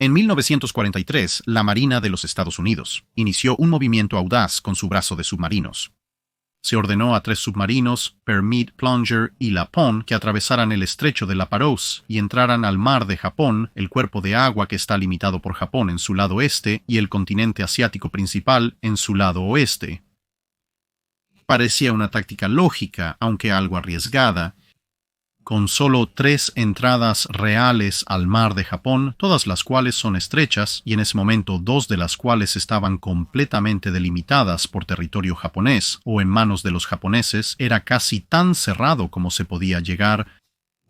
En 1943, la Marina de los Estados Unidos inició un movimiento audaz con su brazo de submarinos. Se ordenó a 3 submarinos, Permit, Plunger y Lapón, que atravesaran el estrecho de Laparouse y entraran al mar de Japón, el cuerpo de agua que está limitado por Japón en su lado este y el continente asiático principal en su lado oeste. Parecía una táctica lógica, aunque algo arriesgada. Con solo 3 entradas reales al mar de Japón, todas las cuales son estrechas, y en ese momento 2 de las cuales estaban completamente delimitadas por territorio japonés, o en manos de los japoneses, era casi tan cerrado como se podía llegar,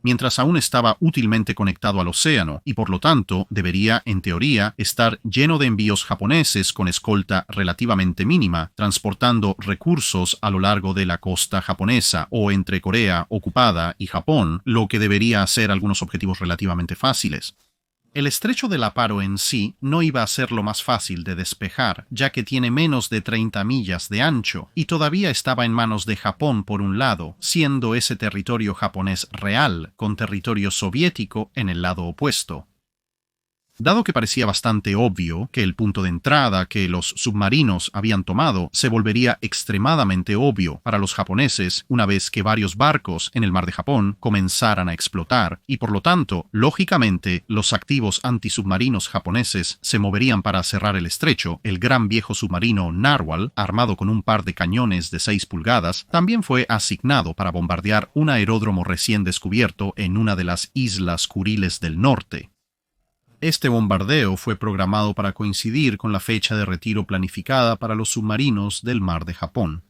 mientras aún estaba útilmente conectado al océano, y por lo tanto debería, en teoría, estar lleno de envíos japoneses con escolta relativamente mínima, transportando recursos a lo largo de la costa japonesa o entre Corea ocupada y Japón, lo que debería hacer algunos objetivos relativamente fáciles. El estrecho de Laparo en sí no iba a ser lo más fácil de despejar, ya que tiene menos de 30 millas de ancho, y todavía estaba en manos de Japón por un lado, siendo ese territorio japonés real, con territorio soviético en el lado opuesto. Dado que parecía bastante obvio que el punto de entrada que los submarinos habían tomado se volvería extremadamente obvio para los japoneses una vez que varios barcos en el mar de Japón comenzaran a explotar, y por lo tanto, lógicamente, los activos antisubmarinos japoneses se moverían para cerrar el estrecho, el gran viejo submarino Narwhal, armado con un par de cañones de 6 pulgadas, también fue asignado para bombardear un aeródromo recién descubierto en una de las Islas Kuriles del Norte. Este bombardeo fue programado para coincidir con la fecha de retiro planificada para los submarinos del mar de Japón.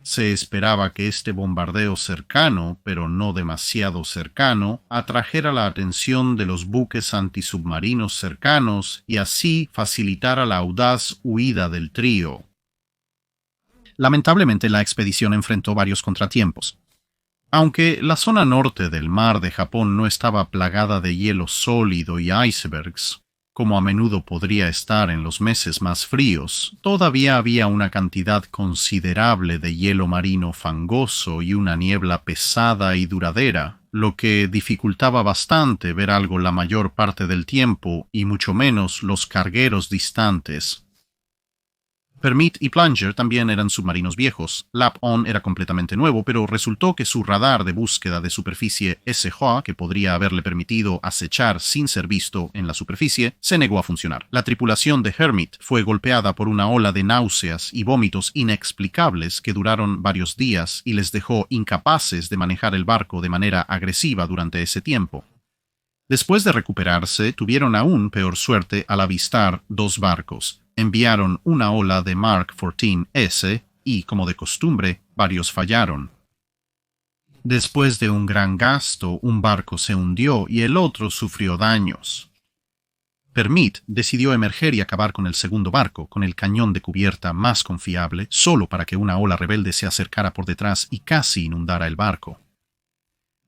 Se esperaba que este bombardeo cercano, pero no demasiado cercano, atrajera la atención de los buques antisubmarinos cercanos y así facilitara la audaz huida del trío. Lamentablemente, la expedición enfrentó varios contratiempos. Aunque la zona norte del mar de Japón no estaba plagada de hielo sólido y icebergs, como a menudo podría estar en los meses más fríos, todavía había una cantidad considerable de hielo marino fangoso y una niebla pesada y duradera, lo que dificultaba bastante ver algo la mayor parte del tiempo y mucho menos los cargueros distantes. Permit y Plunger también eran submarinos viejos. Lapon era completamente nuevo, pero resultó que su radar de búsqueda de superficie SHA, que podría haberle permitido acechar sin ser visto en la superficie, se negó a funcionar. La tripulación de Hermit fue golpeada por una ola de náuseas y vómitos inexplicables que duraron varios días y les dejó incapaces de manejar el barco de manera agresiva durante ese tiempo. Después de recuperarse, tuvieron aún peor suerte al avistar 2 barcos. Enviaron una ola de Mark 14S y, como de costumbre, varios fallaron. Después de un gran gasto, un barco se hundió y el otro sufrió daños. Permit decidió emerger y acabar con el segundo barco, con el cañón de cubierta más confiable, solo para que una ola rebelde se acercara por detrás y casi inundara el barco.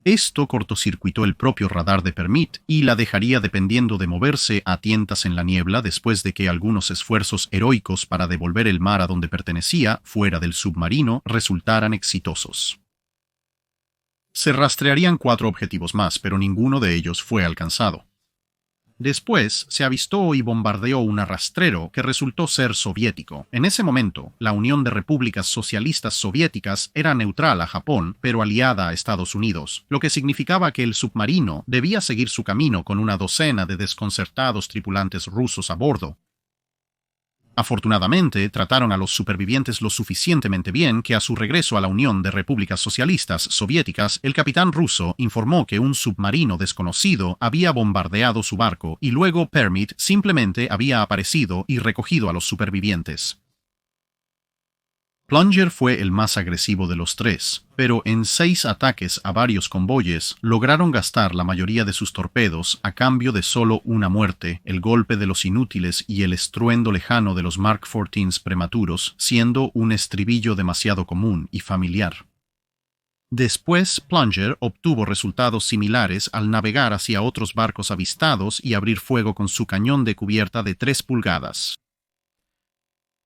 Esto cortocircuitó el propio radar de Permit y la dejaría dependiendo de moverse a tientas en la niebla después de que algunos esfuerzos heroicos para devolver el mar a donde pertenecía, fuera del submarino, resultaran exitosos. Se rastrearían 4 objetivos más, pero ninguno de ellos fue alcanzado. Después se avistó y bombardeó un arrastrero que resultó ser soviético. En ese momento, la Unión de Repúblicas Socialistas Soviéticas era neutral a Japón, pero aliada a Estados Unidos, lo que significaba que el submarino debía seguir su camino con una docena de desconcertados tripulantes rusos a bordo. Afortunadamente, trataron a los supervivientes lo suficientemente bien que a su regreso a la Unión de Repúblicas Socialistas Soviéticas, el capitán ruso informó que un submarino desconocido había bombardeado su barco y luego Permit simplemente había aparecido y recogido a los supervivientes. Plunger fue el más agresivo de los 3, pero en 6 ataques a varios convoyes lograron gastar la mayoría de sus torpedos a cambio de solo una muerte, el golpe de los inútiles y el estruendo lejano de los Mark 14 prematuros, siendo un estribillo demasiado común y familiar. Después, Plunger obtuvo resultados similares al navegar hacia otros barcos avistados y abrir fuego con su cañón de cubierta de 3 pulgadas.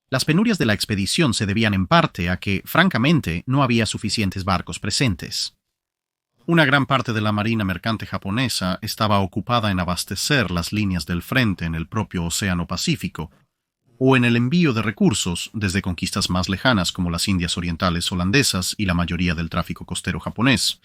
Las penurias de la expedición se debían en parte a que, francamente, no había suficientes barcos presentes. Una gran parte de la marina mercante japonesa estaba ocupada en abastecer las líneas del frente en el propio Océano Pacífico, o en el envío de recursos desde conquistas más lejanas como las Indias Orientales holandesas y la mayoría del tráfico costero japonés.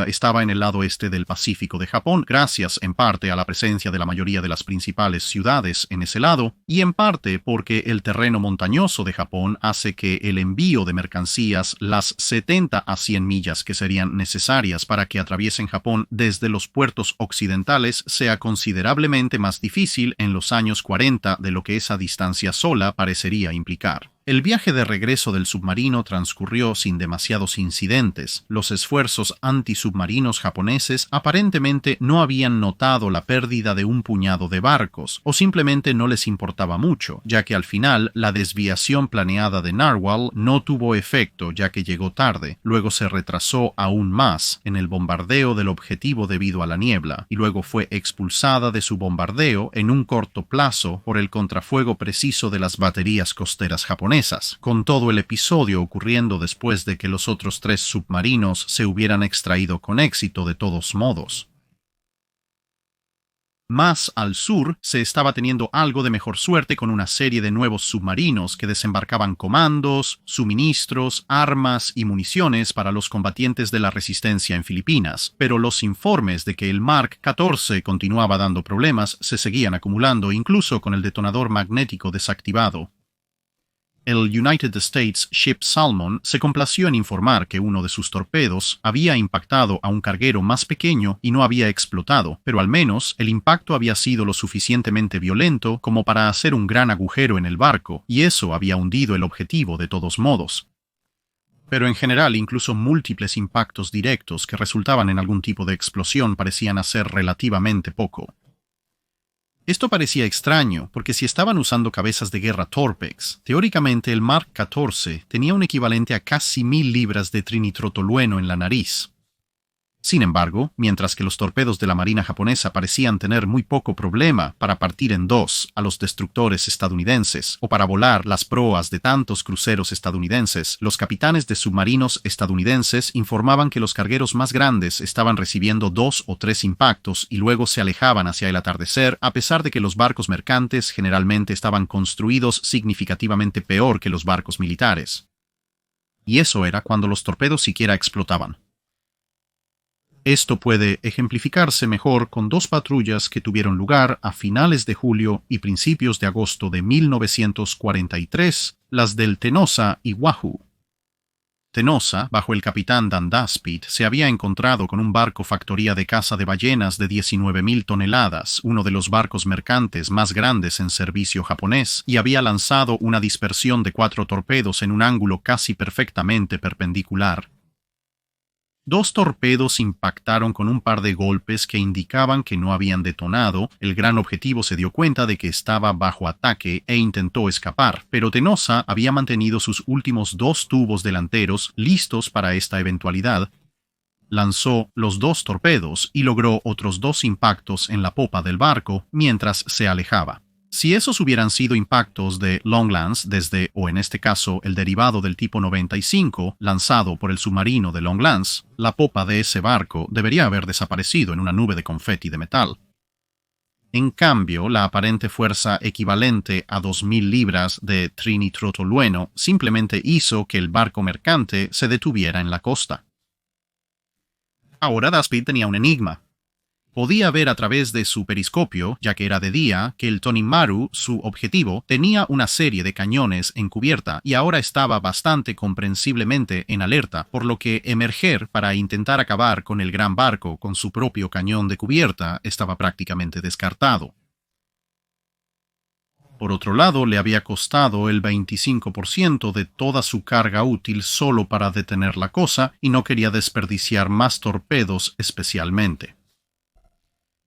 Estaba en el lado este del Pacífico de Japón, gracias en parte a la presencia de la mayoría de las principales ciudades en ese lado, y en parte porque el terreno montañoso de Japón hace que el envío de mercancías, las 70 a 100 millas que serían necesarias para que atraviesen Japón desde los puertos occidentales, sea considerablemente más difícil en los años 40 de lo que esa distancia sola parecería implicar. El viaje de regreso del submarino transcurrió sin demasiados incidentes. Los esfuerzos antisubmarinos japoneses aparentemente no habían notado la pérdida de un puñado de barcos, o simplemente no les importaba mucho, ya que al final la desviación planeada de Narwhal no tuvo efecto ya que llegó tarde, luego se retrasó aún más en el bombardeo del objetivo debido a la niebla, y luego fue expulsada de su bombardeo en un corto plazo por el contrafuego preciso de las baterías costeras japonesas, con todo el episodio ocurriendo después de que los otros 3 submarinos se hubieran extraído con éxito de todos modos. Más al sur se estaba teniendo algo de mejor suerte con una serie de nuevos submarinos que desembarcaban comandos, suministros, armas y municiones para los combatientes de la resistencia en Filipinas, pero los informes de que el Mark 14 continuaba dando problemas se seguían acumulando incluso con el detonador magnético desactivado. El United States Ship Salmon se complació en informar que uno de sus torpedos había impactado a un carguero más pequeño y no había explotado, pero al menos el impacto había sido lo suficientemente violento como para hacer un gran agujero en el barco, y eso había hundido el objetivo de todos modos. Pero en general, incluso múltiples impactos directos que resultaban en algún tipo de explosión parecían hacer relativamente poco. Esto parecía extraño, porque si estaban usando cabezas de guerra Torpex, teóricamente el Mark 14 tenía un equivalente a casi 1000 libras de trinitrotolueno en la nariz. Sin embargo, mientras que los torpedos de la marina japonesa parecían tener muy poco problema para partir en dos a los destructores estadounidenses o para volar las proas de tantos cruceros estadounidenses, los capitanes de submarinos estadounidenses informaban que los cargueros más grandes estaban recibiendo 2 o 3 impactos y luego se alejaban hacia el atardecer, a pesar de que los barcos mercantes generalmente estaban construidos significativamente peor que los barcos militares. Y eso era cuando los torpedos siquiera explotaban. Esto puede ejemplificarse mejor con 2 patrullas que tuvieron lugar a finales de julio y principios de agosto de 1943, las del Tenosa y Wahoo. Tenosa, bajo el capitán Dan Daspit, se había encontrado con un barco factoría de caza de ballenas de 19.000 toneladas, uno de los barcos mercantes más grandes en servicio japonés, y había lanzado una dispersión de 4 torpedos en un ángulo casi perfectamente perpendicular. 2 torpedos impactaron con un par de golpes que indicaban que no habían detonado. El gran objetivo se dio cuenta de que estaba bajo ataque e intentó escapar, pero Tenosa había mantenido sus últimos 2 tubos delanteros listos para esta eventualidad. Lanzó los 2 torpedos y logró otros 2 impactos en la popa del barco mientras se alejaba. Si esos hubieran sido impactos de Longlands desde, o en este caso, el derivado del tipo 95 lanzado por el submarino de Longlands, la popa de ese barco debería haber desaparecido en una nube de confeti de metal. En cambio, la aparente fuerza equivalente a 2.000 libras de trinitrotolueno simplemente hizo que el barco mercante se detuviera en la costa. Ahora Daspit tenía un enigma. Podía ver a través de su periscopio, ya que era de día, que el Tonimaru, su objetivo, tenía una serie de cañones en cubierta y ahora estaba bastante comprensiblemente en alerta, por lo que emerger para intentar acabar con el gran barco con su propio cañón de cubierta estaba prácticamente descartado. Por otro lado, le había costado el 25% de toda su carga útil solo para detener la cosa y no quería desperdiciar más torpedos especialmente.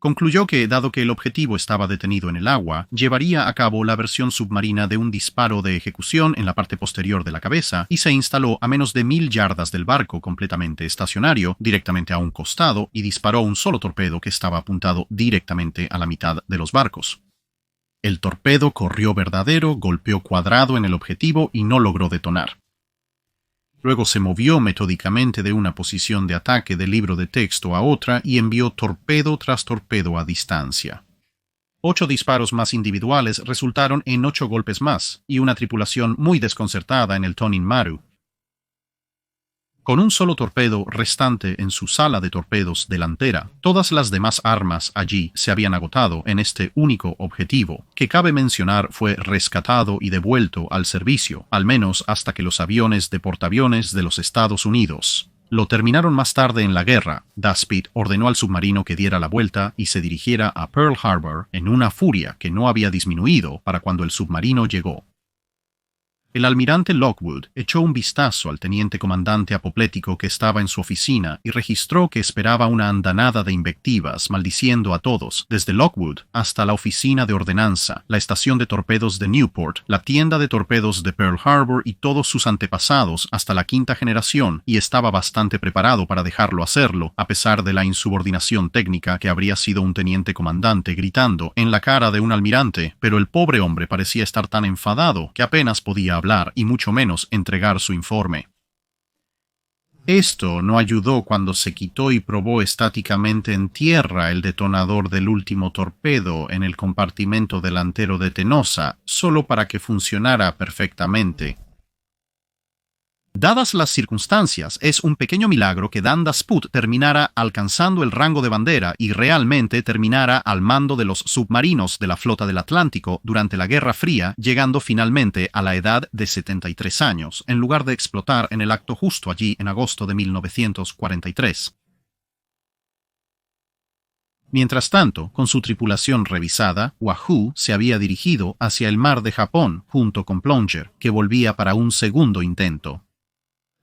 Concluyó que, dado que el objetivo estaba detenido en el agua, llevaría a cabo la versión submarina de un disparo de ejecución en la parte posterior de la cabeza y se instaló a menos de 1000 yardas del barco completamente estacionario, directamente a un costado, y disparó un solo torpedo que estaba apuntado directamente a la mitad de los barcos. El torpedo corrió verdadero, golpeó cuadrado en el objetivo y no logró detonar. Luego se movió metódicamente de una posición de ataque del libro de texto a otra y envió torpedo tras torpedo a distancia. 8 disparos más individuales resultaron en 8 golpes más, y una tripulación muy desconcertada en el Tonin Maru. Con un solo torpedo restante en su sala de torpedos delantera, todas las demás armas allí se habían agotado en este único objetivo, que cabe mencionar fue rescatado y devuelto al servicio, al menos hasta que los aviones de portaaviones de los Estados Unidos lo terminaron más tarde en la guerra. Daspit ordenó al submarino que diera la vuelta y se dirigiera a Pearl Harbor en una furia que no había disminuido para cuando el submarino llegó. El almirante Lockwood echó un vistazo al teniente comandante apoplético que estaba en su oficina y registró que esperaba una andanada de invectivas maldiciendo a todos, desde Lockwood hasta la oficina de ordenanza, la estación de torpedos de Newport, la tienda de torpedos de Pearl Harbor y todos sus antepasados hasta la quinta generación, y estaba bastante preparado para dejarlo hacerlo, a pesar de la insubordinación técnica que habría sido un teniente comandante gritando en la cara de un almirante, pero el pobre hombre parecía estar tan enfadado que apenas podía hablar y mucho menos entregar su informe. Esto no ayudó cuando se quitó y probó estáticamente en tierra el detonador del último torpedo en el compartimento delantero de Tenosa, solo para que funcionara perfectamente. Dadas las circunstancias, es un pequeño milagro que Dan Dasput terminara alcanzando el rango de bandera y realmente terminara al mando de los submarinos de la flota del Atlántico durante la Guerra Fría, llegando finalmente a la edad de 73 años, en lugar de explotar en el acto justo allí en agosto de 1943. Mientras tanto, con su tripulación revisada, Wahoo se había dirigido hacia el mar de Japón junto con Plunger, que volvía para un segundo intento.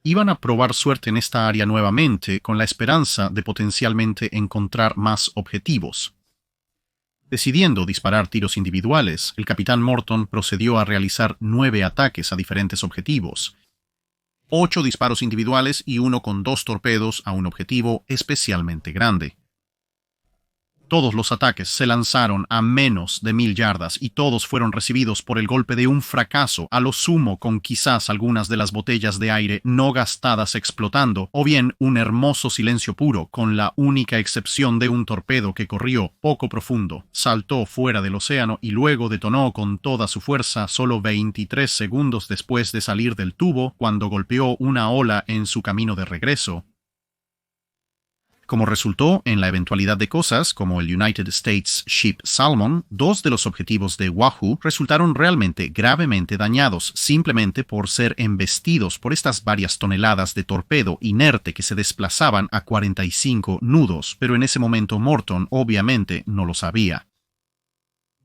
Iban a probar suerte en esta área nuevamente con la esperanza de potencialmente encontrar más objetivos. Decidiendo disparar tiros individuales, el capitán Morton procedió a realizar 9 ataques a diferentes objetivos. 8 disparos individuales y uno con 2 torpedos a un objetivo especialmente grande. Todos los ataques se lanzaron a menos de 1000 yardas y todos fueron recibidos por el golpe de un fracaso, a lo sumo con quizás algunas de las botellas de aire no gastadas explotando, o bien un hermoso silencio puro, con la única excepción de un torpedo que corrió poco profundo, saltó fuera del océano y luego detonó con toda su fuerza solo 23 segundos después de salir del tubo cuando golpeó una ola en su camino de regreso. Como resultó en la eventualidad de cosas, como el United States Ship Salmon, 2 de los objetivos de Wahoo resultaron realmente gravemente dañados simplemente por ser embestidos por estas varias toneladas de torpedo inerte que se desplazaban a 45 nudos, pero en ese momento Morton obviamente no lo sabía.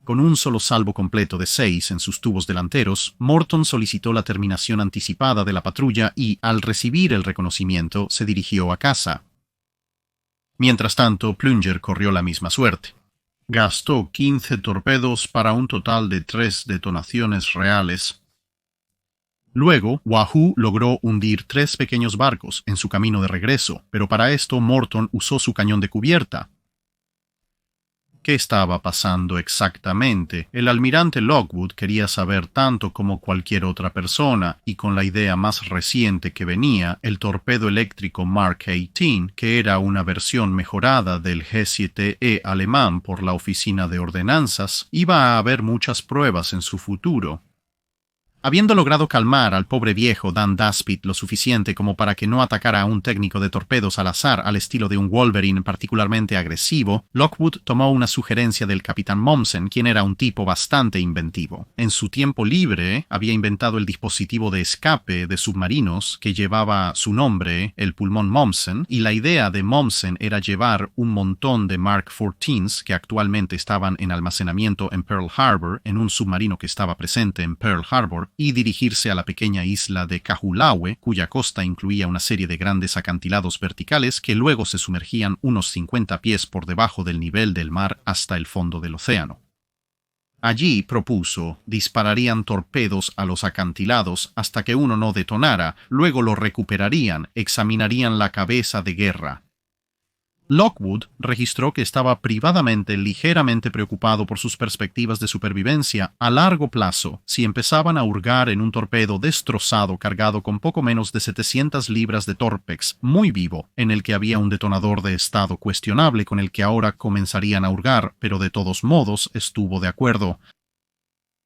Con un solo salvo completo de 6 en sus tubos delanteros, Morton solicitó la terminación anticipada de la patrulla y, al recibir el reconocimiento, se dirigió a casa. Mientras tanto, Plunger corrió la misma suerte. Gastó 15 torpedos para un total de 3 detonaciones reales. Luego, Wahoo logró hundir 3 pequeños barcos en su camino de regreso, pero para esto Morton usó su cañón de cubierta. ¿Qué estaba pasando exactamente? El almirante Lockwood quería saber tanto como cualquier otra persona, y con la idea más reciente que venía, el torpedo eléctrico Mark 18, que era una versión mejorada del G7E alemán por la oficina de ordenanzas, iba a haber muchas pruebas en su futuro. Habiendo logrado calmar al pobre viejo Dan Daspit lo suficiente como para que no atacara a un técnico de torpedos al azar al estilo de un Wolverine particularmente agresivo, Lockwood tomó una sugerencia del capitán Mommsen, quien era un tipo bastante inventivo. En su tiempo libre, había inventado el dispositivo de escape de submarinos que llevaba su nombre, el pulmón Mommsen, y la idea de Mommsen era llevar un montón de Mark 14s que actualmente estaban en almacenamiento en Pearl Harbor, en un submarino que estaba presente en Pearl Harbor, y dirigirse a la pequeña isla de Kahulawe, cuya costa incluía una serie de grandes acantilados verticales que luego se sumergían unos 50 pies por debajo del nivel del mar hasta el fondo del océano. Allí, propuso, dispararían torpedos a los acantilados hasta que uno no detonara, luego lo recuperarían, examinarían la cabeza de guerra. Lockwood registró que estaba privadamente ligeramente preocupado por sus perspectivas de supervivencia a largo plazo si empezaban a hurgar en un torpedo destrozado cargado con poco menos de 700 libras de Torpex, muy vivo, en el que había un detonador de estado cuestionable con el que ahora comenzarían a hurgar, pero de todos modos estuvo de acuerdo.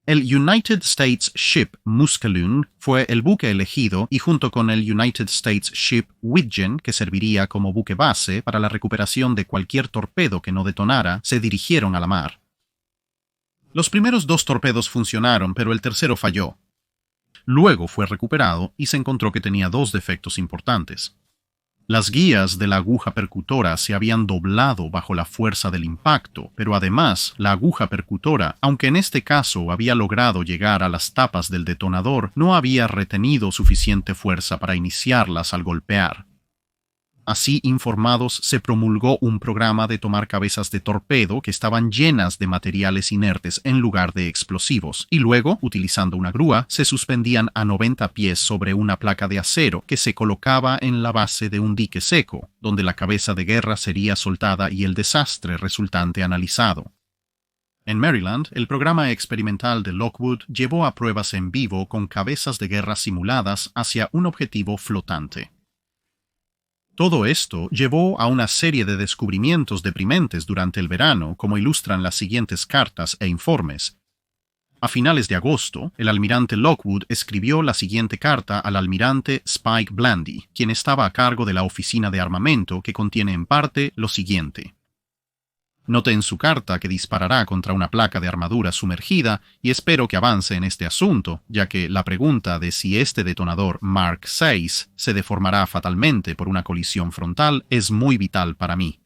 El United States Ship Muskaloon fue el buque elegido y junto con el United States Ship Widgeon, que serviría como buque base para la recuperación de cualquier torpedo que no detonara, se dirigieron a la mar. Los primeros 2 torpedos funcionaron, pero el tercero falló. Luego fue recuperado y se encontró que tenía 2 defectos importantes. Las guías de la aguja percutora se habían doblado bajo la fuerza del impacto, pero además la aguja percutora, aunque en este caso había logrado llegar a las tapas del detonador, no había retenido suficiente fuerza para iniciarlas al golpear. Así informados, se promulgó un programa de tomar cabezas de torpedo que estaban llenas de materiales inertes en lugar de explosivos, y luego, utilizando una grúa, se suspendían a 90 pies sobre una placa de acero que se colocaba en la base de un dique seco, donde la cabeza de guerra sería soltada y el desastre resultante analizado. En Maryland, el programa experimental de Lockwood llevó a pruebas en vivo con cabezas de guerra simuladas hacia un objetivo flotante. Todo esto llevó a una serie de descubrimientos deprimentes durante el verano, como ilustran las siguientes cartas e informes. A finales de agosto, el almirante Lockwood escribió la siguiente carta al almirante Spike Blandy, quien estaba a cargo de la oficina de armamento, que contiene en parte lo siguiente. Note en su carta que disparará contra una placa de armadura sumergida y espero que avance en este asunto, ya que la pregunta de si este detonador Mark VI se deformará fatalmente por una colisión frontal es muy vital para mí.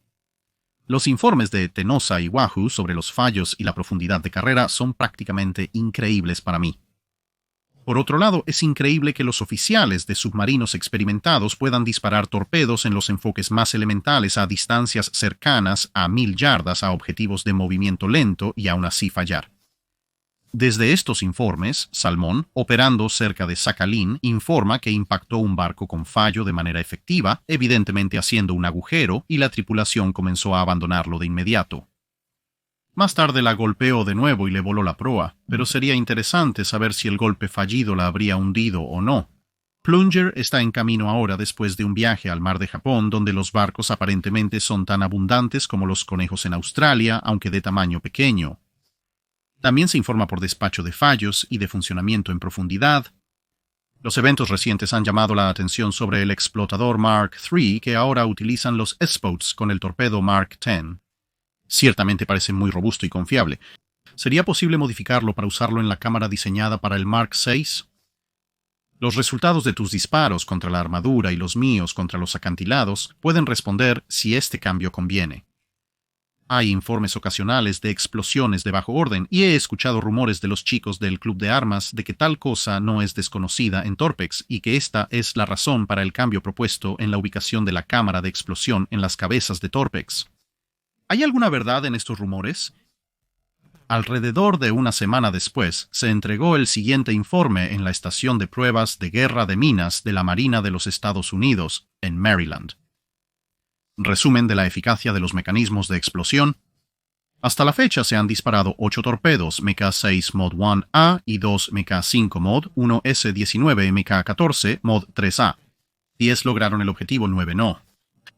Los informes de Tenosa y Wahoo sobre los fallos y la profundidad de carrera son prácticamente increíbles para mí. Por otro lado, es increíble que los oficiales de submarinos experimentados puedan disparar torpedos en los enfoques más elementales a distancias cercanas a 1000 yardas a objetivos de movimiento lento y aún así fallar. Desde estos informes, Salmón, operando cerca de Sakhalín, informa que impactó un barco con fallo de manera efectiva, evidentemente haciendo un agujero, y la tripulación comenzó a abandonarlo de inmediato. Más tarde la golpeó de nuevo y le voló la proa, pero sería interesante saber si el golpe fallido la habría hundido o no. Plunger está en camino ahora después de un viaje al mar de Japón, donde los barcos aparentemente son tan abundantes como los conejos en Australia, aunque de tamaño pequeño. También se informa por despacho de fallos y de funcionamiento en profundidad. Los eventos recientes han llamado la atención sobre el explotador Mark III, que ahora utilizan los S-boats con el torpedo Mark X. Ciertamente parece muy robusto y confiable. ¿Sería posible modificarlo para usarlo en la cámara diseñada para el Mark VI? Los resultados de tus disparos contra la armadura y los míos contra los acantilados pueden responder si este cambio conviene. Hay informes ocasionales de explosiones de bajo orden y he escuchado rumores de los chicos del club de armas de que tal cosa no es desconocida en Torpex y que esta es la razón para el cambio propuesto en la ubicación de la cámara de explosión en las cabezas de Torpex. ¿Hay alguna verdad en estos rumores? Alrededor de una semana después, se entregó el siguiente informe en la estación de pruebas de guerra de minas de la Marina de los Estados Unidos, en Maryland. Resumen de la eficacia de los mecanismos de explosión. Hasta la fecha se han disparado 8 torpedos MK6 Mod 1A y 2 MK5 Mod, 1 S-19 MK14 Mod 3A. 10 lograron el objetivo, 9 no.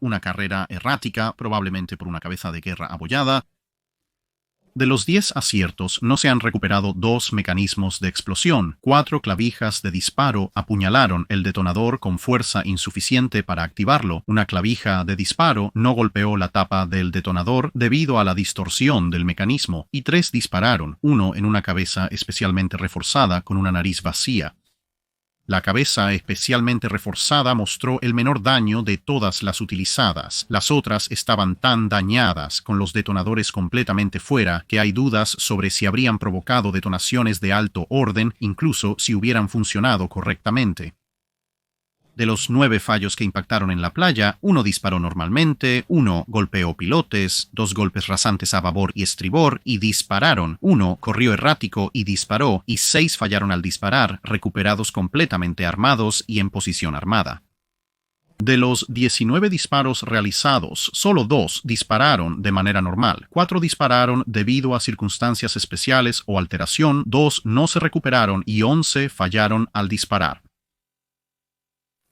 Una carrera errática, probablemente por una cabeza de guerra abollada. De los 10 aciertos, no se han recuperado 2 mecanismos de explosión. 4 clavijas de disparo apuñalaron el detonador con fuerza insuficiente para activarlo. Una clavija de disparo no golpeó la tapa del detonador debido a la distorsión del mecanismo, y 3 dispararon, uno en una cabeza especialmente reforzada con una nariz vacía. La cabeza especialmente reforzada mostró el menor daño de todas las utilizadas. Las otras estaban tan dañadas, con los detonadores completamente fuera, que hay dudas sobre si habrían provocado detonaciones de alto orden, incluso si hubieran funcionado correctamente. De los 9 fallos que impactaron en la playa, 1 disparó normalmente, 1 golpeó pilotes, 2 golpes rasantes a babor y estribor y dispararon, 1 corrió errático y disparó, y 6 fallaron al disparar, recuperados completamente armados y en posición armada. De los 19 disparos realizados, solo 2 dispararon de manera normal, 4 dispararon debido a circunstancias especiales o alteración, 2 no se recuperaron y 11 fallaron al disparar.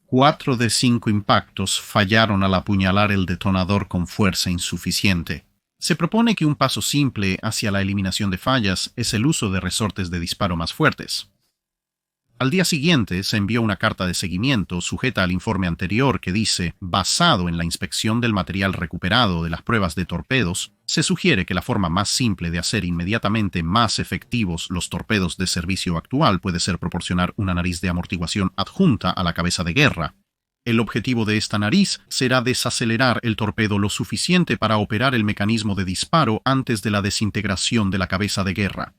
4 de 5 impactos fallaron al apuñalar el detonador con fuerza insuficiente. Se propone que un paso simple hacia la eliminación de fallas es el uso de resortes de disparo más fuertes. Al día siguiente se envió una carta de seguimiento sujeta al informe anterior que dice, basado en la inspección del material recuperado de las pruebas de torpedos, se sugiere que la forma más simple de hacer inmediatamente más efectivos los torpedos de servicio actual puede ser proporcionar una nariz de amortiguación adjunta a la cabeza de guerra. El objetivo de esta nariz será desacelerar el torpedo lo suficiente para operar el mecanismo de disparo antes de la desintegración de la cabeza de guerra.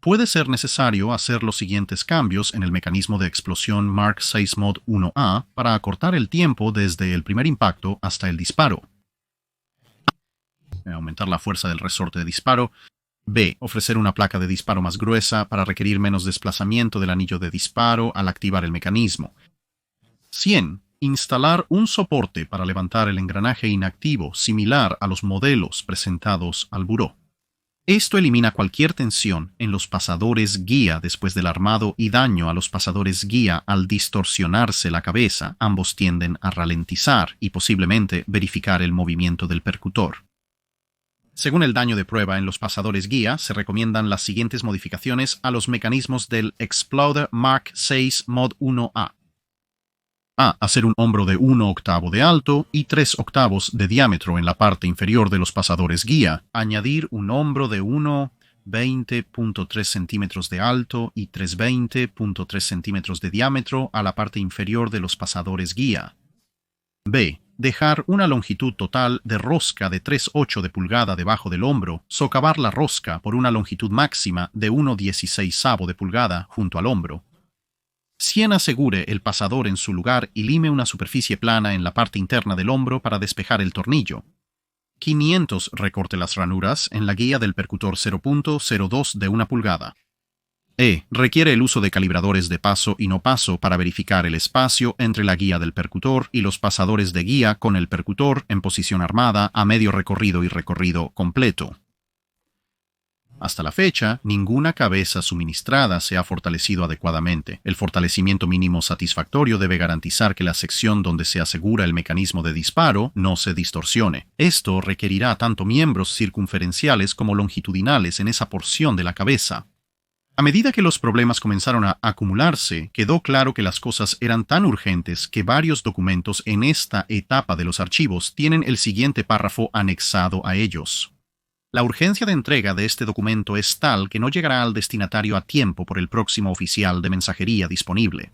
Puede ser necesario hacer los siguientes cambios en el mecanismo de explosión Mark VI Mod 1A para acortar el tiempo desde el primer impacto hasta el disparo. Aumentar la fuerza del resorte de disparo. B. Ofrecer una placa de disparo más gruesa para requerir menos desplazamiento del anillo de disparo al activar el mecanismo. 100. Instalar un soporte para levantar el engranaje inactivo similar a los modelos presentados al buró. Esto elimina cualquier tensión en los pasadores guía después del armado y daño a los pasadores guía al distorsionarse la cabeza. Ambos tienden a ralentizar y posiblemente verificar el movimiento del percutor. Según el daño de prueba en los pasadores guía, se recomiendan las siguientes modificaciones a los mecanismos del Exploder Mark VI Mod 1A. A. Hacer un hombro de 1 octavo de alto y 3 octavos de diámetro en la parte inferior de los pasadores guía. Añadir un hombro de 20.3 centímetros de alto y 320.3 centímetros de diámetro a la parte inferior de los pasadores guía. B. Dejar una longitud total de rosca de 3/8 de pulgada debajo del hombro, socavar la rosca por una longitud máxima de 1/16 de pulgada junto al hombro. 100 asegure el pasador en su lugar y lime una superficie plana en la parte interna del hombro para despejar el tornillo. 500 recorte las ranuras en la guía del percutor 0.02 de 1 pulgada. E. Requiere el uso de calibradores de paso y no paso para verificar el espacio entre la guía del percutor y los pasadores de guía con el percutor en posición armada a medio recorrido y recorrido completo. Hasta la fecha, ninguna cabeza suministrada se ha fortalecido adecuadamente. El fortalecimiento mínimo satisfactorio debe garantizar que la sección donde se asegura el mecanismo de disparo no se distorsione. Esto requerirá tanto miembros circunferenciales como longitudinales en esa porción de la cabeza. A medida que los problemas comenzaron a acumularse, quedó claro que las cosas eran tan urgentes que varios documentos en esta etapa de los archivos tienen el siguiente párrafo anexado a ellos. La urgencia de entrega de este documento es tal que no llegará al destinatario a tiempo por el próximo oficial de mensajería disponible.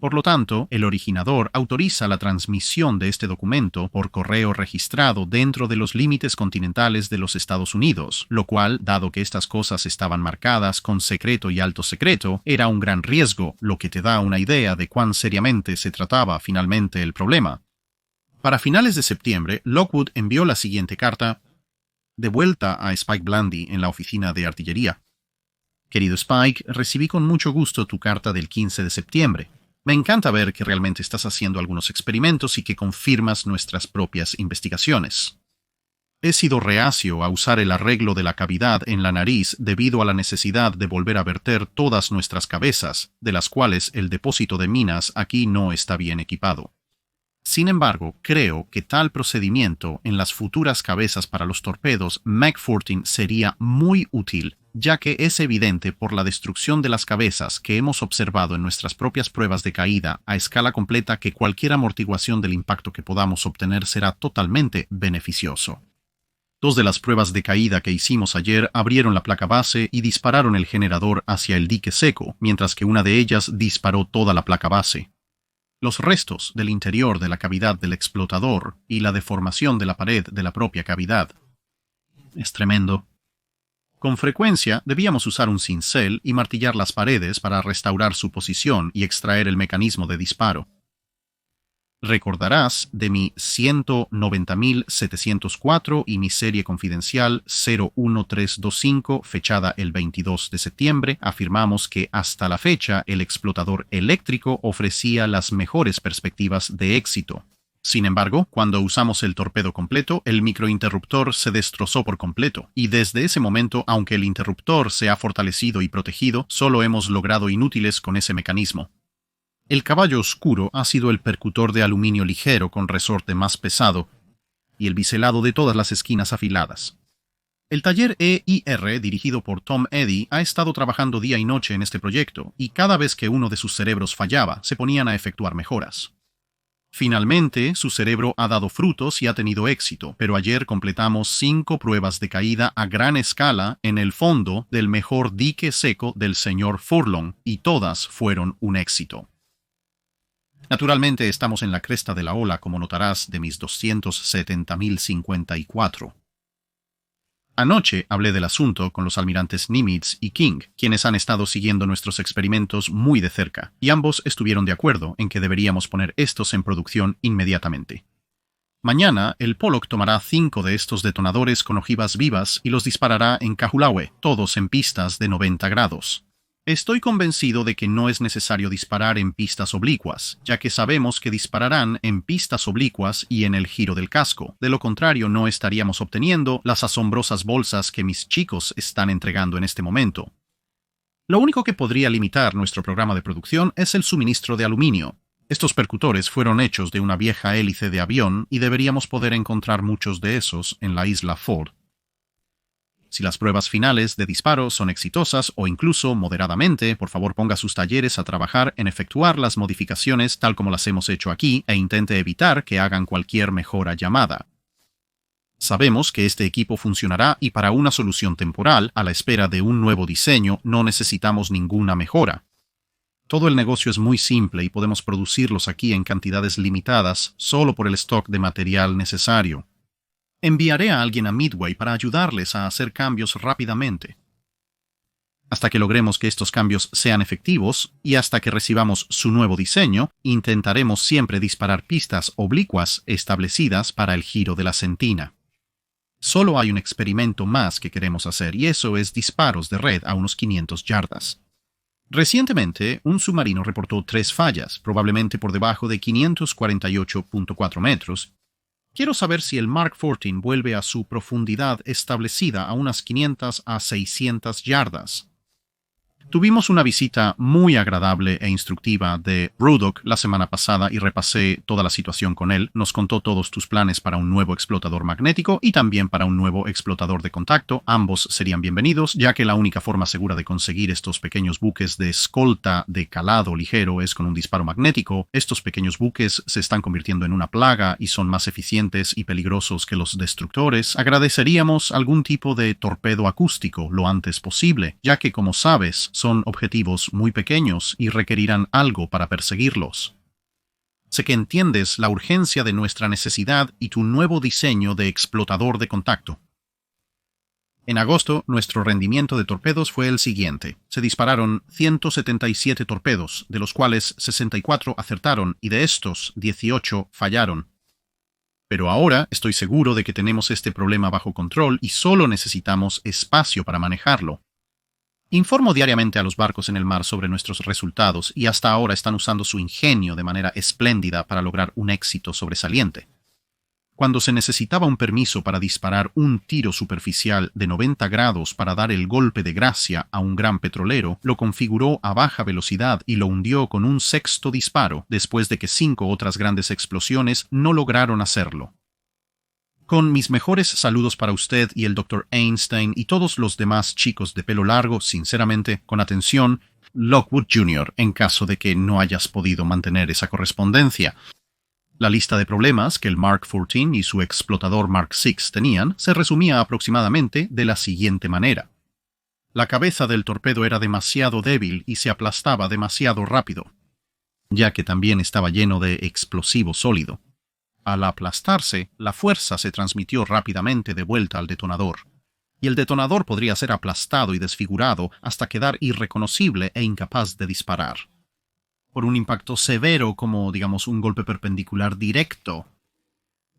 Por lo tanto, el originador autoriza la transmisión de este documento por correo registrado dentro de los límites continentales de los Estados Unidos, lo cual, dado que estas cosas estaban marcadas con secreto y alto secreto, era un gran riesgo, lo que te da una idea de cuán seriamente se trataba finalmente el problema. Para finales de septiembre, Lockwood envió la siguiente carta de vuelta a Spike Blandy en la oficina de artillería. Querido Spike, recibí con mucho gusto tu carta del 15 de septiembre. Me encanta ver que realmente estás haciendo algunos experimentos y que confirmas nuestras propias investigaciones. He sido reacio a usar el arreglo de la cavidad en la nariz debido a la necesidad de volver a verter todas nuestras cabezas, de las cuales el depósito de minas aquí no está bien equipado. Sin embargo, creo que tal procedimiento en las futuras cabezas para los torpedos MAC-14 sería muy útil, ya que es evidente por la destrucción de las cabezas que hemos observado en nuestras propias pruebas de caída a escala completa que cualquier amortiguación del impacto que podamos obtener será totalmente beneficioso. 2 de las pruebas de caída que hicimos ayer abrieron la placa base y dispararon el generador hacia el dique seco, mientras que una de ellas disparó toda la placa base. Los restos del interior de la cavidad del explotador y la deformación de la pared de la propia cavidad. Es tremendo. Con frecuencia debíamos usar un cincel y martillar las paredes para restaurar su posición y extraer el mecanismo de disparo. Recordarás de mi 190.704 y mi serie confidencial 01325, fechada el 22 de septiembre, afirmamos que hasta la fecha el explotador eléctrico ofrecía las mejores perspectivas de éxito. Sin embargo, cuando usamos el torpedo completo, el microinterruptor se destrozó por completo, y desde ese momento, aunque el interruptor se ha fortalecido y protegido, solo hemos logrado inútiles con ese mecanismo. El caballo oscuro ha sido el percutor de aluminio ligero con resorte más pesado y el biselado de todas las esquinas afiladas. El taller EIR, dirigido por Tom Eddy, ha estado trabajando día y noche en este proyecto, y cada vez que uno de sus cerebros fallaba, se ponían a efectuar mejoras. Finalmente, su cerebro ha dado frutos y ha tenido éxito, pero ayer completamos 5 pruebas de caída a gran escala en el fondo del mejor dique seco del señor Furlong, y todas fueron un éxito. Naturalmente estamos en la cresta de la ola, como notarás, de mis 270.054. Anoche hablé del asunto con los almirantes Nimitz y King, quienes han estado siguiendo nuestros experimentos muy de cerca, y ambos estuvieron de acuerdo en que deberíamos poner estos en producción inmediatamente. Mañana, el Pollock tomará 5 de estos detonadores con ojivas vivas y los disparará en Kahulawe, todos en pistas de 90 grados. Estoy convencido de que no es necesario disparar en pistas oblicuas, ya que sabemos que dispararán en pistas oblicuas y en el giro del casco. De lo contrario, no estaríamos obteniendo las asombrosas bolsas que mis chicos están entregando en este momento. Lo único que podría limitar nuestro programa de producción es el suministro de aluminio. Estos percutores fueron hechos de una vieja hélice de avión y deberíamos poder encontrar muchos de esos en la isla Ford. Si las pruebas finales de disparo son exitosas o incluso moderadamente, por favor ponga sus talleres a trabajar en efectuar las modificaciones tal como las hemos hecho aquí e intente evitar que hagan cualquier mejora llamada. Sabemos que este equipo funcionará y para una solución temporal, a la espera de un nuevo diseño, no necesitamos ninguna mejora. Todo el negocio es muy simple y podemos producirlos aquí en cantidades limitadas solo por el stock de material necesario. Enviaré a alguien a Midway para ayudarles a hacer cambios rápidamente. Hasta que logremos que estos cambios sean efectivos y hasta que recibamos su nuevo diseño, intentaremos siempre disparar pistas oblicuas establecidas para el giro de la sentina. Solo hay un experimento más que queremos hacer y eso es disparos de red a unos 500 yardas. Recientemente, un submarino reportó 3 fallas, probablemente por debajo de 548.4 metros. Quiero saber si el Mark 14 vuelve a su profundidad establecida a unas 500 a 600 yardas. Tuvimos una visita muy agradable e instructiva de Ruddock la semana pasada y repasé toda la situación con él. Nos contó todos tus planes para un nuevo explotador magnético y también para un nuevo explotador de contacto. Ambos serían bienvenidos, ya que la única forma segura de conseguir estos pequeños buques de escolta de calado ligero es con un disparo magnético. Estos pequeños buques se están convirtiendo en una plaga y son más eficientes y peligrosos que los destructores. Agradeceríamos algún tipo de torpedo acústico lo antes posible, ya que, como sabes, son objetivos muy pequeños y requerirán algo para perseguirlos. Sé que entiendes la urgencia de nuestra necesidad y tu nuevo diseño de explotador de contacto. En agosto, nuestro rendimiento de torpedos fue el siguiente. Se dispararon 177 torpedos, de los cuales 64 acertaron y de estos 18 fallaron. Pero ahora estoy seguro de que tenemos este problema bajo control y solo necesitamos espacio para manejarlo. Informo diariamente a los barcos en el mar sobre nuestros resultados y hasta ahora están usando su ingenio de manera espléndida para lograr un éxito sobresaliente. Cuando se necesitaba un permiso para disparar un tiro superficial de 90 grados para dar el golpe de gracia a un gran petrolero, lo configuró a baja velocidad y lo hundió con un 6º disparo, después de que 5 otras grandes explosiones no lograron hacerlo. Con mis mejores saludos para usted y el Dr. Einstein y todos los demás chicos de pelo largo, sinceramente, con atención, Lockwood Jr., en caso de que no hayas podido mantener esa correspondencia. La lista de problemas que el Mark 14 y su explotador Mark 6 tenían se resumía aproximadamente de la siguiente manera. La cabeza del torpedo era demasiado débil y se aplastaba demasiado rápido, ya que también estaba lleno de explosivo sólido. Al aplastarse, la fuerza se transmitió rápidamente de vuelta al detonador, y el detonador podría ser aplastado y desfigurado hasta quedar irreconocible e incapaz de disparar. Por un impacto severo como, digamos, un golpe perpendicular directo.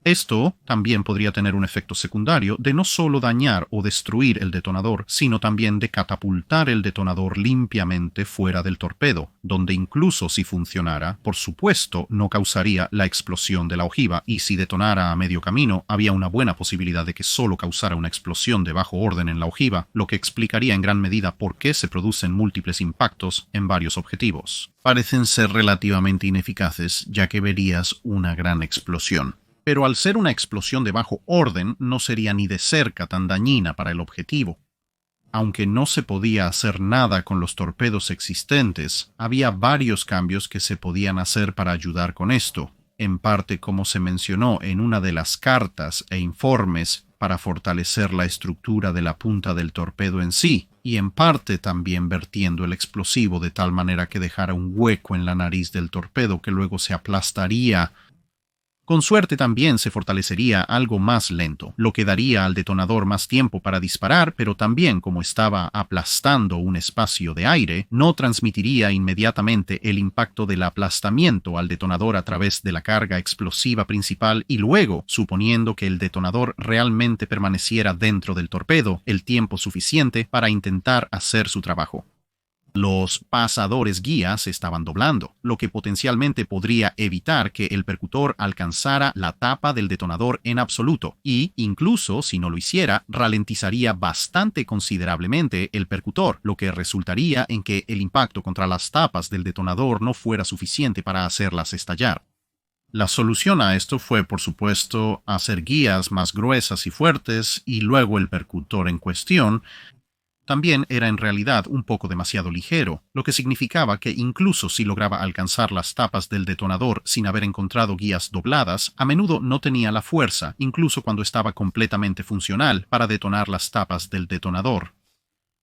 Esto también podría tener un efecto secundario de no solo dañar o destruir el detonador, sino también de catapultar el detonador limpiamente fuera del torpedo, donde incluso si funcionara, por supuesto, no causaría la explosión de la ojiva, y si detonara a medio camino, había una buena posibilidad de que solo causara una explosión de bajo orden en la ojiva, lo que explicaría en gran medida por qué se producen múltiples impactos en varios objetivos. Parecen ser relativamente ineficaces, ya que verías una gran explosión. Pero al ser una explosión de bajo orden, no sería ni de cerca tan dañina para el objetivo. Aunque no se podía hacer nada con los torpedos existentes, había varios cambios que se podían hacer para ayudar con esto, en parte como se mencionó en una de las cartas e informes para fortalecer la estructura de la punta del torpedo en sí, y en parte también vertiendo el explosivo de tal manera que dejara un hueco en la nariz del torpedo que luego se aplastaría. Con suerte también se fortalecería algo más lento, lo que daría al detonador más tiempo para disparar, pero también, como estaba aplastando un espacio de aire, no transmitiría inmediatamente el impacto del aplastamiento al detonador a través de la carga explosiva principal y luego, suponiendo que el detonador realmente permaneciera dentro del torpedo, el tiempo suficiente para intentar hacer su trabajo. Los pasadores guía se estaban doblando, lo que potencialmente podría evitar que el percutor alcanzara la tapa del detonador en absoluto y, incluso si no lo hiciera, ralentizaría bastante considerablemente el percutor, lo que resultaría en que el impacto contra las tapas del detonador no fuera suficiente para hacerlas estallar. La solución a esto fue, por supuesto, hacer guías más gruesas y fuertes y luego el percutor en cuestión también era en realidad un poco demasiado ligero, lo que significaba que incluso si lograba alcanzar las tapas del detonador sin haber encontrado guías dobladas, a menudo no tenía la fuerza, incluso cuando estaba completamente funcional, para detonar las tapas del detonador.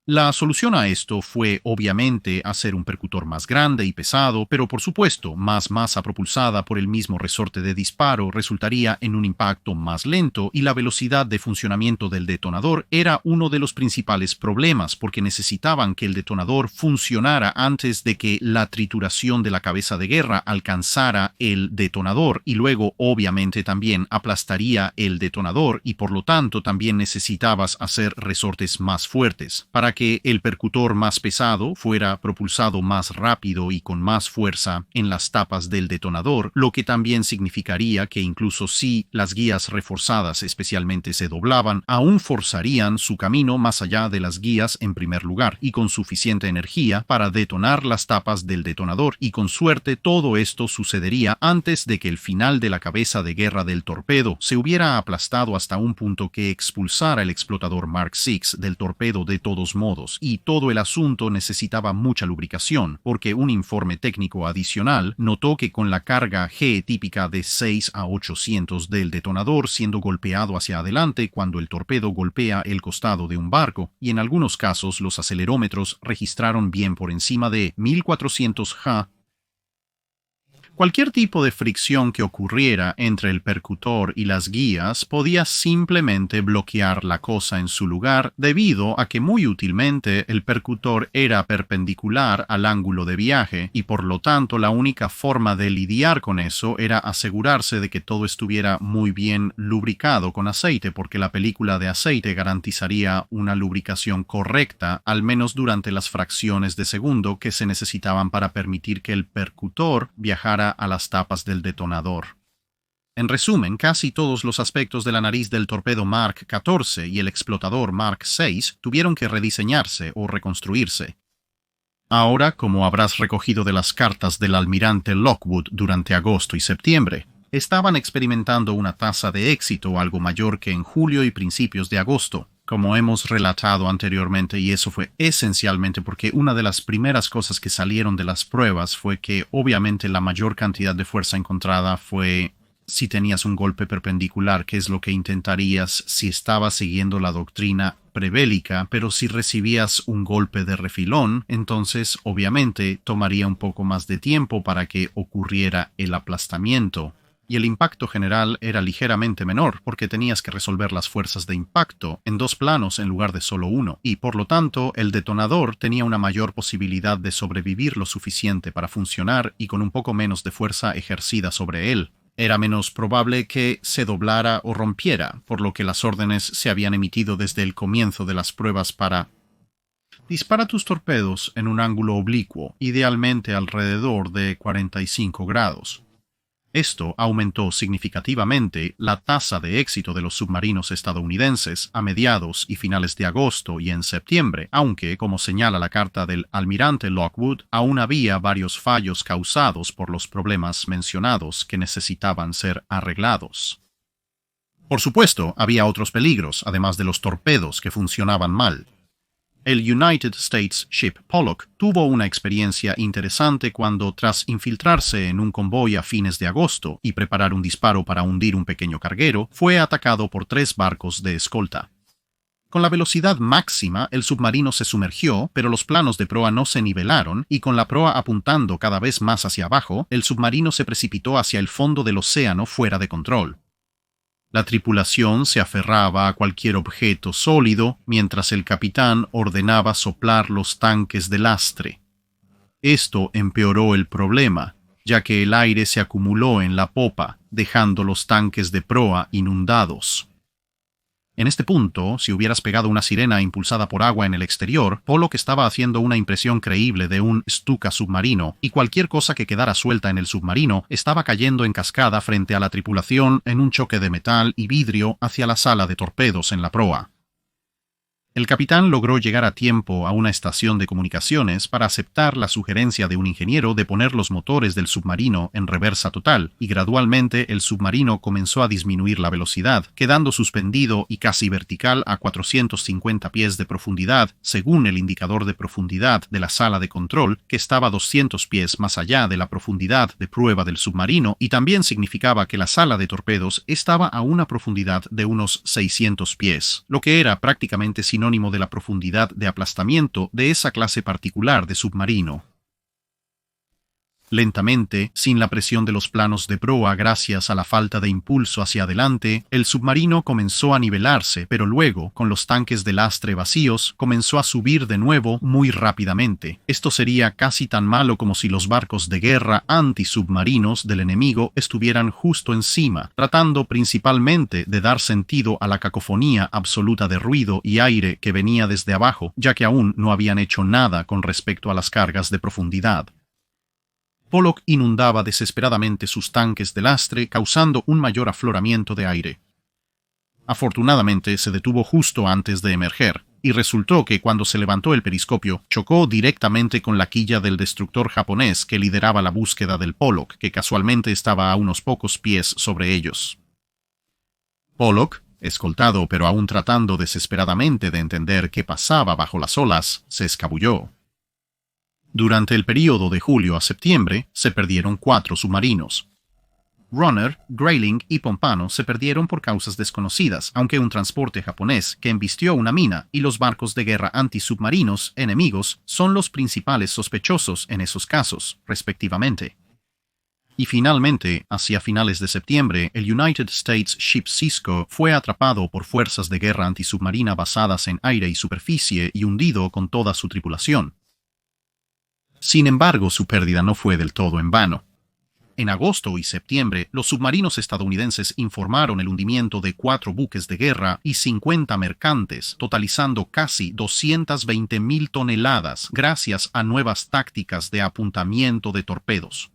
La solución a esto fue, obviamente, hacer un percutor más grande y pesado, pero por supuesto, más masa propulsada por el mismo resorte de disparo resultaría en un impacto más lento y la velocidad de funcionamiento del detonador era uno de los principales problemas porque necesitaban que el detonador funcionara antes de que la trituración de la cabeza de guerra alcanzara el detonador y luego, obviamente, también aplastaría el detonador y por lo tanto también necesitabas hacer resortes más fuertes para que el percutor más pesado fuera propulsado más rápido y con más fuerza en las tapas del detonador, lo que también significaría que incluso si las guías reforzadas especialmente se doblaban, aún forzarían su camino más allá de las guías en primer lugar y con suficiente energía para detonar las tapas del detonador y con suerte todo esto sucedería antes de que el final de la cabeza de guerra del torpedo se hubiera aplastado hasta un punto que expulsara el explotador Mark VI del torpedo de todos modos, y todo el asunto necesitaba mucha lubricación, porque un informe técnico adicional notó que con la carga G típica de 6 a 800 del detonador siendo golpeado hacia adelante cuando el torpedo golpea el costado de un barco, y en algunos casos los acelerómetros registraron bien por encima de 1400 G, cualquier tipo de fricción que ocurriera entre el percutor y las guías podía simplemente bloquear la cosa en su lugar debido a que muy útilmente el percutor era perpendicular al ángulo de viaje y por lo tanto la única forma de lidiar con eso era asegurarse de que todo estuviera muy bien lubricado con aceite porque la película de aceite garantizaría una lubricación correcta al menos durante las fracciones de segundo que se necesitaban para permitir que el percutor viajara a las tapas del detonador. En resumen, casi todos los aspectos de la nariz del torpedo Mark XIV y el explotador Mark VI tuvieron que rediseñarse o reconstruirse. Ahora, como habrás recogido de las cartas del almirante Lockwood durante agosto y septiembre, estaban experimentando una tasa de éxito algo mayor que en julio y principios de agosto, como hemos relatado anteriormente, y eso fue esencialmente porque una de las primeras cosas que salieron de las pruebas fue que obviamente la mayor cantidad de fuerza encontrada fue si tenías un golpe perpendicular, que es lo que intentarías si estabas siguiendo la doctrina prebélica, pero si recibías un golpe de refilón, entonces obviamente tomaría un poco más de tiempo para que ocurriera el aplastamiento. Y el impacto general era ligeramente menor porque tenías que resolver las fuerzas de impacto en dos planos en lugar de solo uno, y por lo tanto el detonador tenía una mayor posibilidad de sobrevivir lo suficiente para funcionar y con un poco menos de fuerza ejercida sobre él. Era menos probable que se doblara o rompiera, por lo que las órdenes se habían emitido desde el comienzo de las pruebas para: dispara tus torpedos en un ángulo oblicuo, idealmente alrededor de 45 grados. Esto aumentó significativamente la tasa de éxito de los submarinos estadounidenses a mediados y finales de agosto y en septiembre, aunque, como señala la carta del almirante Lockwood, aún había varios fallos causados por los problemas mencionados que necesitaban ser arreglados. Por supuesto, había otros peligros, además de los torpedos que funcionaban mal. El United States Ship Pollock tuvo una experiencia interesante cuando, tras infiltrarse en un convoy a fines de agosto y preparar un disparo para hundir un pequeño carguero, fue atacado por 3 barcos de escolta. Con la velocidad máxima, el submarino se sumergió, pero los planos de proa no se nivelaron y con la proa apuntando cada vez más hacia abajo, el submarino se precipitó hacia el fondo del océano fuera de control. La tripulación se aferraba a cualquier objeto sólido mientras el capitán ordenaba soplar los tanques de lastre. Esto empeoró el problema, ya que el aire se acumuló en la popa, dejando los tanques de proa inundados. En este punto, si hubieras pegado una sirena impulsada por agua en el exterior, Pollock estaba haciendo una impresión creíble de un Stuka submarino, y cualquier cosa que quedara suelta en el submarino estaba cayendo en cascada frente a la tripulación en un choque de metal y vidrio hacia la sala de torpedos en la proa. El capitán logró llegar a tiempo a una estación de comunicaciones para aceptar la sugerencia de un ingeniero de poner los motores del submarino en reversa total, y gradualmente el submarino comenzó a disminuir la velocidad, quedando suspendido y casi vertical a 450 pies de profundidad, según el indicador de profundidad de la sala de control, que estaba 200 pies más allá de la profundidad de prueba del submarino, y también significaba que la sala de torpedos estaba a una profundidad de unos 600 pies, lo que era prácticamente sinónimo de la profundidad de aplastamiento de esa clase particular de submarino. Lentamente, sin la presión de los planos de proa gracias a la falta de impulso hacia adelante, el submarino comenzó a nivelarse, pero luego, con los tanques de lastre vacíos, comenzó a subir de nuevo muy rápidamente. Esto sería casi tan malo como si los barcos de guerra antisubmarinos del enemigo estuvieran justo encima, tratando principalmente de dar sentido a la cacofonía absoluta de ruido y aire que venía desde abajo, ya que aún no habían hecho nada con respecto a las cargas de profundidad. Pollock inundaba desesperadamente sus tanques de lastre, causando un mayor afloramiento de aire. Afortunadamente, se detuvo justo antes de emerger, y resultó que cuando se levantó el periscopio, chocó directamente con la quilla del destructor japonés que lideraba la búsqueda del Pollock, que casualmente estaba a unos pocos pies sobre ellos. Pollock, escoltado pero aún tratando desesperadamente de entender qué pasaba bajo las olas, se escabulló. Durante el período de julio a septiembre, se perdieron 4 submarinos. Runner, Grayling y Pompano se perdieron por causas desconocidas, aunque un transporte japonés que embistió una mina y los barcos de guerra antisubmarinos enemigos son los principales sospechosos en esos casos, respectivamente. Y finalmente, hacia finales de septiembre, el United States Ship Cisco fue atrapado por fuerzas de guerra antisubmarina basadas en aire y superficie y hundido con toda su tripulación. Sin embargo, su pérdida no fue del todo en vano. En agosto y septiembre, los submarinos estadounidenses informaron el hundimiento de 4 buques de guerra y 50 mercantes, totalizando casi 220,000 toneladas gracias a nuevas tácticas de apuntamiento de torpedos.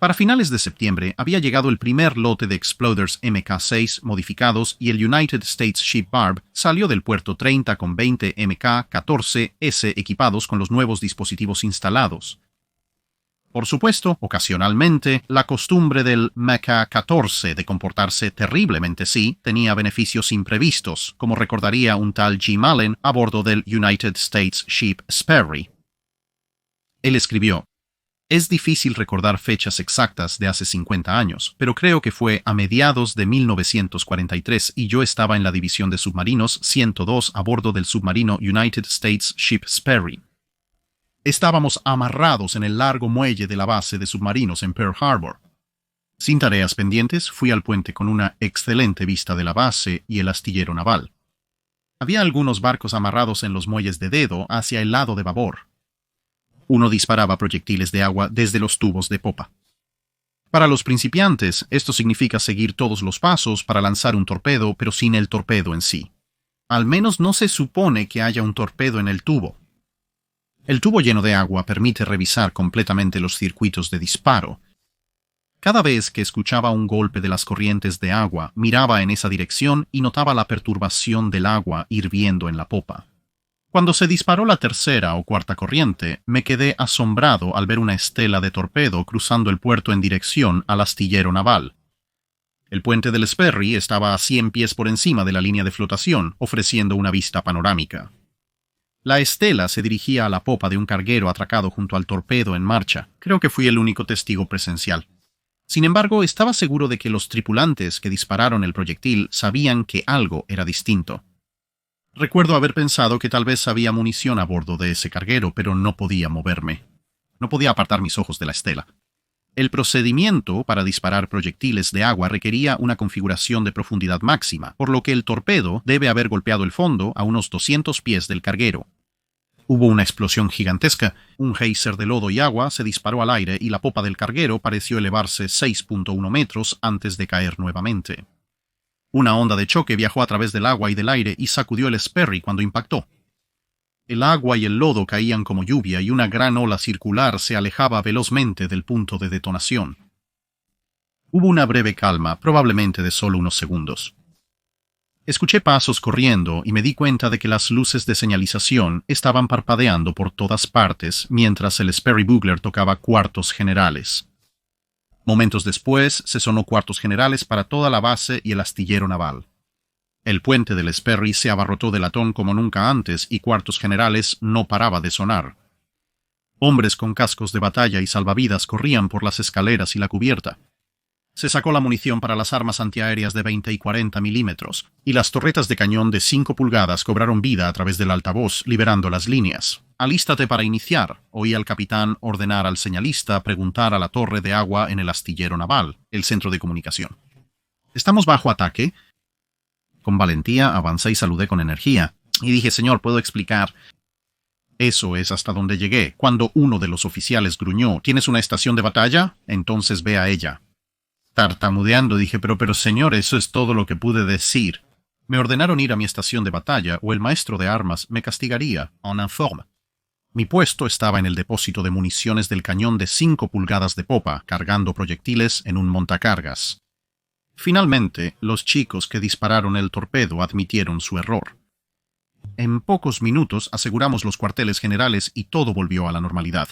Para finales de septiembre había llegado el primer lote de exploders Mk-6 modificados y el United States Ship Barb salió del puerto 30 con 20 Mk-14S equipados con los nuevos dispositivos instalados. Por supuesto, ocasionalmente, la costumbre del Mk-14 de comportarse terriblemente tenía beneficios imprevistos, como recordaría un tal Jim Allen a bordo del United States Ship Sperry. Él escribió: es difícil recordar fechas exactas de hace 50 años, pero creo que fue a mediados de 1943 y yo estaba en la división de submarinos 102 a bordo del submarino United States Ship Sperry. Estábamos amarrados en el largo muelle de la base de submarinos en Pearl Harbor. Sin tareas pendientes, fui al puente con una excelente vista de la base y el astillero naval. Había algunos barcos amarrados en los muelles de dedo hacia el lado de babor. Uno disparaba proyectiles de agua desde los tubos de popa. Para los principiantes, esto significa seguir todos los pasos para lanzar un torpedo, pero sin el torpedo en sí. Al menos no se supone que haya un torpedo en el tubo. El tubo lleno de agua permite revisar completamente los circuitos de disparo. Cada vez que escuchaba un golpe de las corrientes de agua, miraba en esa dirección y notaba la perturbación del agua hirviendo en la popa. Cuando se disparó la tercera o cuarta corriente, me quedé asombrado al ver una estela de torpedo cruzando el puerto en dirección al astillero naval. El puente del Sperry estaba a 100 pies por encima de la línea de flotación, ofreciendo una vista panorámica. La estela se dirigía a la popa de un carguero atracado junto al torpedo en marcha. Creo que fui el único testigo presencial. Sin embargo, estaba seguro de que los tripulantes que dispararon el proyectil sabían que algo era distinto. Recuerdo haber pensado que tal vez había munición a bordo de ese carguero, pero no podía moverme. No podía apartar mis ojos de la estela. El procedimiento para disparar proyectiles de agua requería una configuración de profundidad máxima, por lo que el torpedo debe haber golpeado el fondo a unos 200 pies del carguero. Hubo una explosión gigantesca, un geyser de lodo y agua se disparó al aire y la popa del carguero pareció elevarse 6.1 metros antes de caer nuevamente. Una onda de choque viajó a través del agua y del aire y sacudió el Sperry cuando impactó. El agua y el lodo caían como lluvia y una gran ola circular se alejaba velozmente del punto de detonación. Hubo una breve calma, probablemente de solo unos segundos. Escuché pasos corriendo y me di cuenta de que las luces de señalización estaban parpadeando por todas partes mientras el Sperry Bugler tocaba cuartos generales. Momentos después se sonó cuartos generales para toda la base y el astillero naval. El puente del Sperry se abarrotó de latón como nunca antes y cuartos generales no paraba de sonar. Hombres con cascos de batalla y salvavidas corrían por las escaleras y la cubierta. Se sacó la munición para las armas antiaéreas de 20 y 40 milímetros, y las torretas de cañón de 5 pulgadas cobraron vida a través del altavoz, liberando las líneas. «Alístate para iniciar», oí al capitán ordenar al señalista preguntar a la torre de agua en el astillero naval, el centro de comunicación. «¿Estamos bajo ataque?» Con valentía avancé y saludé con energía, y dije, «Señor, ¿puedo explicar?» Eso es hasta donde llegué, cuando uno de los oficiales gruñó, «¿Tienes una estación de batalla? Entonces ve a ella». Tartamudeando dije, pero señor, eso es todo lo que pude decir. Me ordenaron ir a mi estación de batalla o el maestro de armas me castigaría, en informe. Mi puesto estaba en el depósito de municiones del cañón de 5 pulgadas de popa, cargando proyectiles en un montacargas. Finalmente, los chicos que dispararon el torpedo admitieron su error. En pocos minutos aseguramos los cuarteles generales y todo volvió a la normalidad.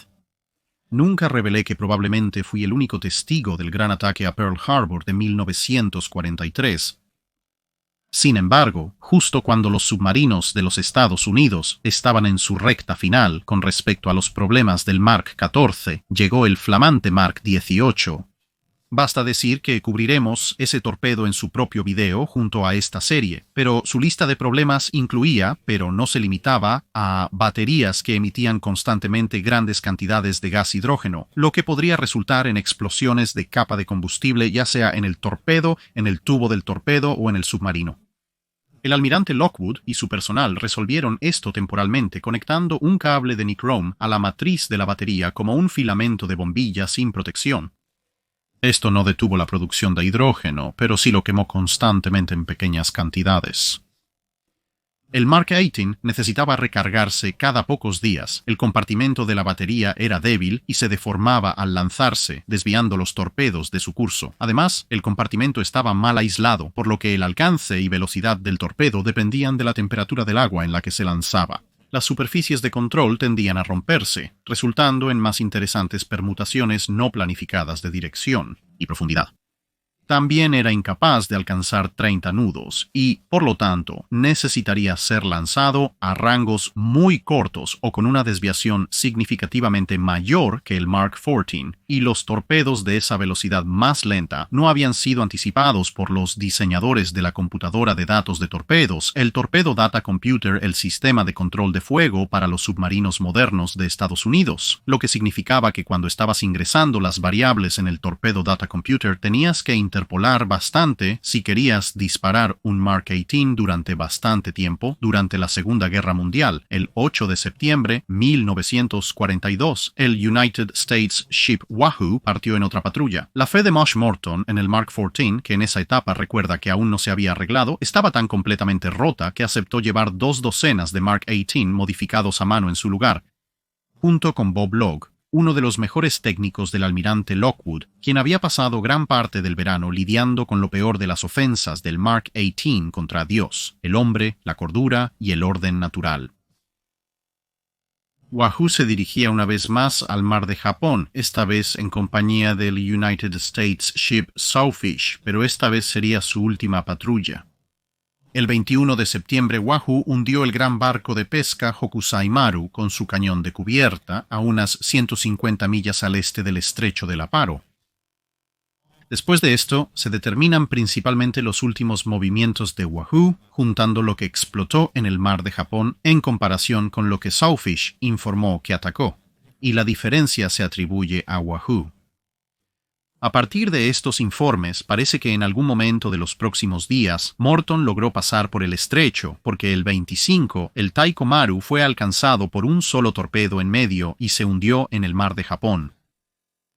Nunca revelé que probablemente fui el único testigo del gran ataque a Pearl Harbor de 1943. Sin embargo, justo cuando los submarinos de los Estados Unidos estaban en su recta final con respecto a los problemas del Mark 14, llegó el flamante Mark 18. Basta decir que cubriremos ese torpedo en su propio video junto a esta serie, pero su lista de problemas incluía, pero no se limitaba, a baterías que emitían constantemente grandes cantidades de gas hidrógeno, lo que podría resultar en explosiones de capa de combustible ya sea en el torpedo, en el tubo del torpedo o en el submarino. El almirante Lockwood y su personal resolvieron esto temporalmente conectando un cable de nichrome a la matriz de la batería como un filamento de bombilla sin protección. Esto no detuvo la producción de hidrógeno, pero sí lo quemó constantemente en pequeñas cantidades. El Mark 18 necesitaba recargarse cada pocos días. El compartimento de la batería era débil y se deformaba al lanzarse, desviando los torpedos de su curso. Además, el compartimento estaba mal aislado, por lo que el alcance y velocidad del torpedo dependían de la temperatura del agua en la que se lanzaba. Las superficies de control tendían a romperse, resultando en más interesantes permutaciones no planificadas de dirección y profundidad. También era incapaz de alcanzar 30 nudos y, por lo tanto, necesitaría ser lanzado a rangos muy cortos o con una desviación significativamente mayor que el Mark 14, y los torpedos de esa velocidad más lenta no habían sido anticipados por los diseñadores de la computadora de datos de torpedos, el Torpedo Data Computer, el sistema de control de fuego para los submarinos modernos de Estados Unidos, lo que significaba que cuando estabas ingresando las variables en el Torpedo Data Computer tenías que interpretar interpolar bastante si querías disparar un Mark 18 durante bastante tiempo durante la Segunda Guerra Mundial. El 8 de septiembre de 1942, el United States Ship Wahoo partió en otra patrulla. La fe de Mosh Morton en el Mark 14, que en esa etapa recuerda que aún no se había arreglado, estaba tan completamente rota que aceptó llevar 2 docenas de Mark 18 modificados a mano en su lugar, junto con Bob Logue, uno de los mejores técnicos del almirante Lockwood, quien había pasado gran parte del verano lidiando con lo peor de las ofensas del Mark 18 contra Dios, el hombre, la cordura y el orden natural. Wahoo se dirigía una vez más al mar de Japón, esta vez en compañía del United States Ship Sawfish, pero esta vez sería su última patrulla. El 21 de septiembre, Wahoo hundió el gran barco de pesca Hokusai Maru con su cañón de cubierta a unas 150 millas al este del estrecho de Aparo. Después de esto, se determinan principalmente los últimos movimientos de Wahoo, juntando lo que explotó en el mar de Japón en comparación con lo que Sawfish informó que atacó, y la diferencia se atribuye a Wahoo. A partir de estos informes, parece que en algún momento de los próximos días, Morton logró pasar por el estrecho, porque el 25, el Taiko Maru fue alcanzado por un solo torpedo en medio y se hundió en el mar de Japón.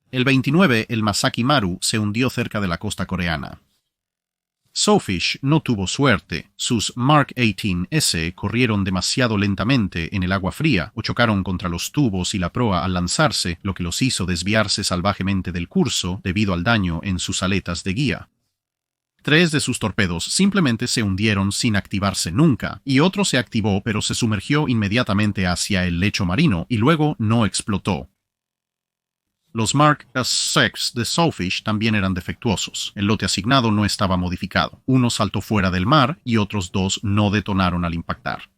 El 29, el Masaki Maru se hundió cerca de la costa coreana. Sawfish no tuvo suerte. Sus Mark 18S corrieron demasiado lentamente en el agua fría o chocaron contra los tubos y la proa al lanzarse, lo que los hizo desviarse salvajemente del curso debido al daño en sus aletas de guía. 3 de sus torpedos simplemente se hundieron sin activarse nunca, y otro se activó pero se sumergió inmediatamente hacia el lecho marino y luego no explotó. Los Mark 6 de Sawfish también eran defectuosos. El lote asignado no estaba modificado. Uno saltó fuera del mar y otros 2 no detonaron al impactar.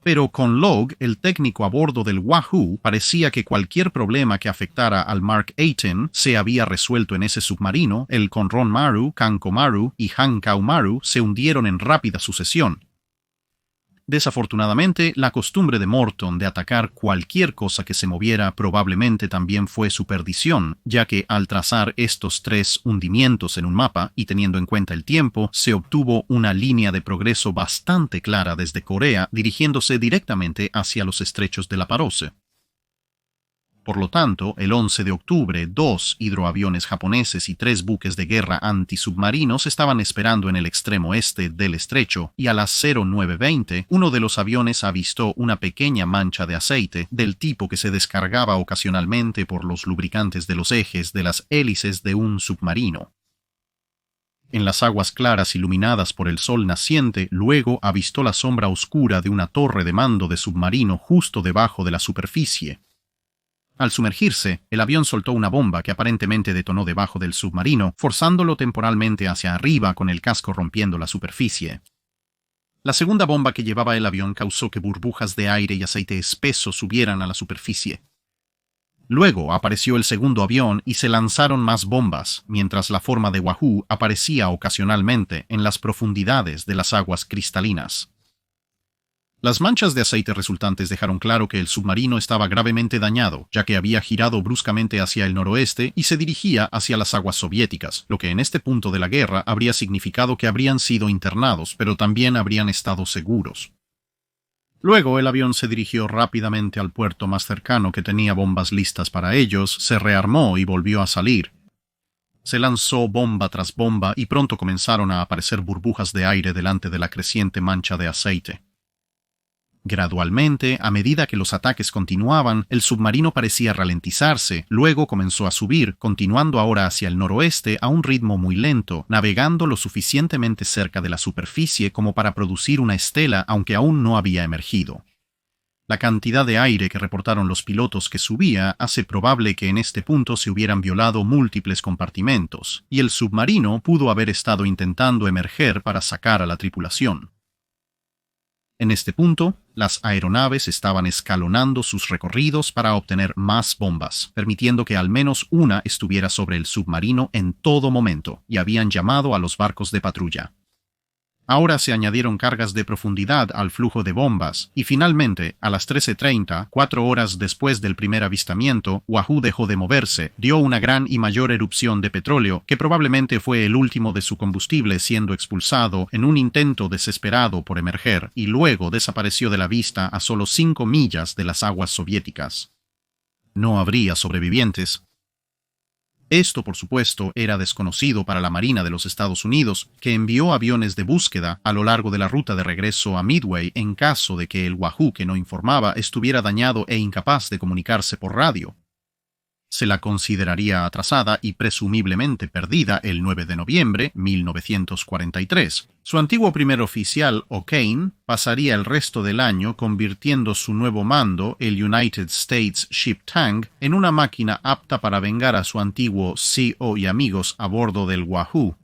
Pero con Logue, el técnico a bordo del Wahoo, parecía que cualquier problema que afectara al Mark 18 se había resuelto en ese submarino. El Konron Maru, Kanko Maru y Hankau Maru se hundieron en rápida sucesión. Desafortunadamente, la costumbre de Morton de atacar cualquier cosa que se moviera probablemente también fue su perdición, ya que al trazar estos 3 hundimientos en un mapa y teniendo en cuenta el tiempo, se obtuvo una línea de progreso bastante clara desde Corea, dirigiéndose directamente hacia los estrechos de la Parose. Por lo tanto, el 11 de octubre, 2 hidroaviones japoneses y 3 buques de guerra antisubmarinos estaban esperando en el extremo este del estrecho, y a las 09:20, uno de los aviones avistó una pequeña mancha de aceite del tipo que se descargaba ocasionalmente por los lubricantes de los ejes de las hélices de un submarino. En las aguas claras iluminadas por el sol naciente, luego avistó la sombra oscura de una torre de mando de submarino justo debajo de la superficie. Al sumergirse, el avión soltó una bomba que aparentemente detonó debajo del submarino, forzándolo temporalmente hacia arriba con el casco rompiendo la superficie. La segunda bomba que llevaba el avión causó que burbujas de aire y aceite espeso subieran a la superficie. Luego apareció el segundo avión y se lanzaron más bombas, mientras la forma de Wahoo aparecía ocasionalmente en las profundidades de las aguas cristalinas. Las manchas de aceite resultantes dejaron claro que el submarino estaba gravemente dañado, ya que había girado bruscamente hacia el noroeste y se dirigía hacia las aguas soviéticas, lo que en este punto de la guerra habría significado que habrían sido internados, pero también habrían estado seguros. Luego el avión se dirigió rápidamente al puerto más cercano que tenía bombas listas para ellos, se rearmó y volvió a salir. Se lanzó bomba tras bomba y pronto comenzaron a aparecer burbujas de aire delante de la creciente mancha de aceite. Gradualmente, a medida que los ataques continuaban, el submarino parecía ralentizarse, luego comenzó a subir, continuando ahora hacia el noroeste a un ritmo muy lento, navegando lo suficientemente cerca de la superficie como para producir una estela aunque aún no había emergido. La cantidad de aire que reportaron los pilotos que subía hace probable que en este punto se hubieran violado múltiples compartimentos, y el submarino pudo haber estado intentando emerger para sacar a la tripulación. En este punto, las aeronaves estaban escalonando sus recorridos para obtener más bombas, permitiendo que al menos una estuviera sobre el submarino en todo momento, y habían llamado a los barcos de patrulla. Ahora se añadieron cargas de profundidad al flujo de bombas, y finalmente, a las 13:30, 4 horas después del primer avistamiento, Wahoo dejó de moverse, dio una gran y mayor erupción de petróleo, que probablemente fue el último de su combustible siendo expulsado en un intento desesperado por emerger, y luego desapareció de la vista a solo 5 millas de las aguas soviéticas. No habría sobrevivientes. Esto, por supuesto, era desconocido para la Marina de los Estados Unidos, que envió aviones de búsqueda a lo largo de la ruta de regreso a Midway en caso de que el Wahoo que no informaba estuviera dañado e incapaz de comunicarse por radio. Se la consideraría atrasada y presumiblemente perdida el 9 de noviembre de 1943. Su antiguo primer oficial, O'Kane, pasaría el resto del año convirtiendo su nuevo mando, el United States Ship Tank, en una máquina apta para vengar a su antiguo CO y amigos a bordo del Wahoo.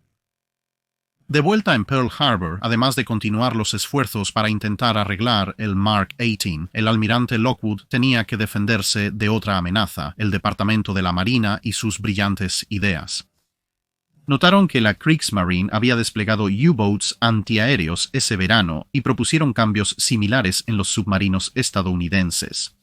De vuelta en Pearl Harbor, además de continuar los esfuerzos para intentar arreglar el Mark 18, el almirante Lockwood tenía que defenderse de otra amenaza, el Departamento de la Marina y sus brillantes ideas. Notaron que la Kriegsmarine había desplegado U-boats antiaéreos ese verano y propusieron cambios similares en los submarinos estadounidenses.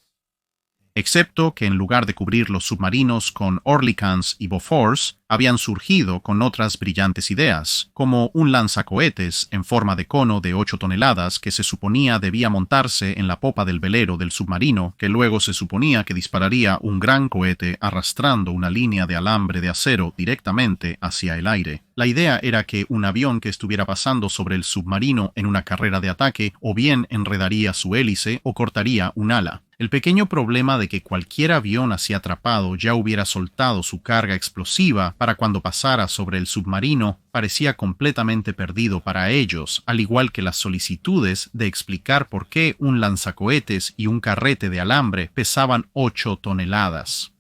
Excepto que en lugar de cubrir los submarinos con Oerlikons y Bofors, habían surgido con otras brillantes ideas, como un lanzacohetes en forma de cono de 8 toneladas que se suponía debía montarse en la popa del velero del submarino, que luego se suponía que dispararía un gran cohete arrastrando una línea de alambre de acero directamente hacia el aire. La idea era que un avión que estuviera pasando sobre el submarino en una carrera de ataque o bien enredaría su hélice o cortaría un ala. El pequeño problema de que cualquier avión así atrapado ya hubiera soltado su carga explosiva para cuando pasara sobre el submarino parecía completamente perdido para ellos, al igual que las solicitudes de explicar por qué un lanzacohetes y un carrete de alambre pesaban 8 toneladas.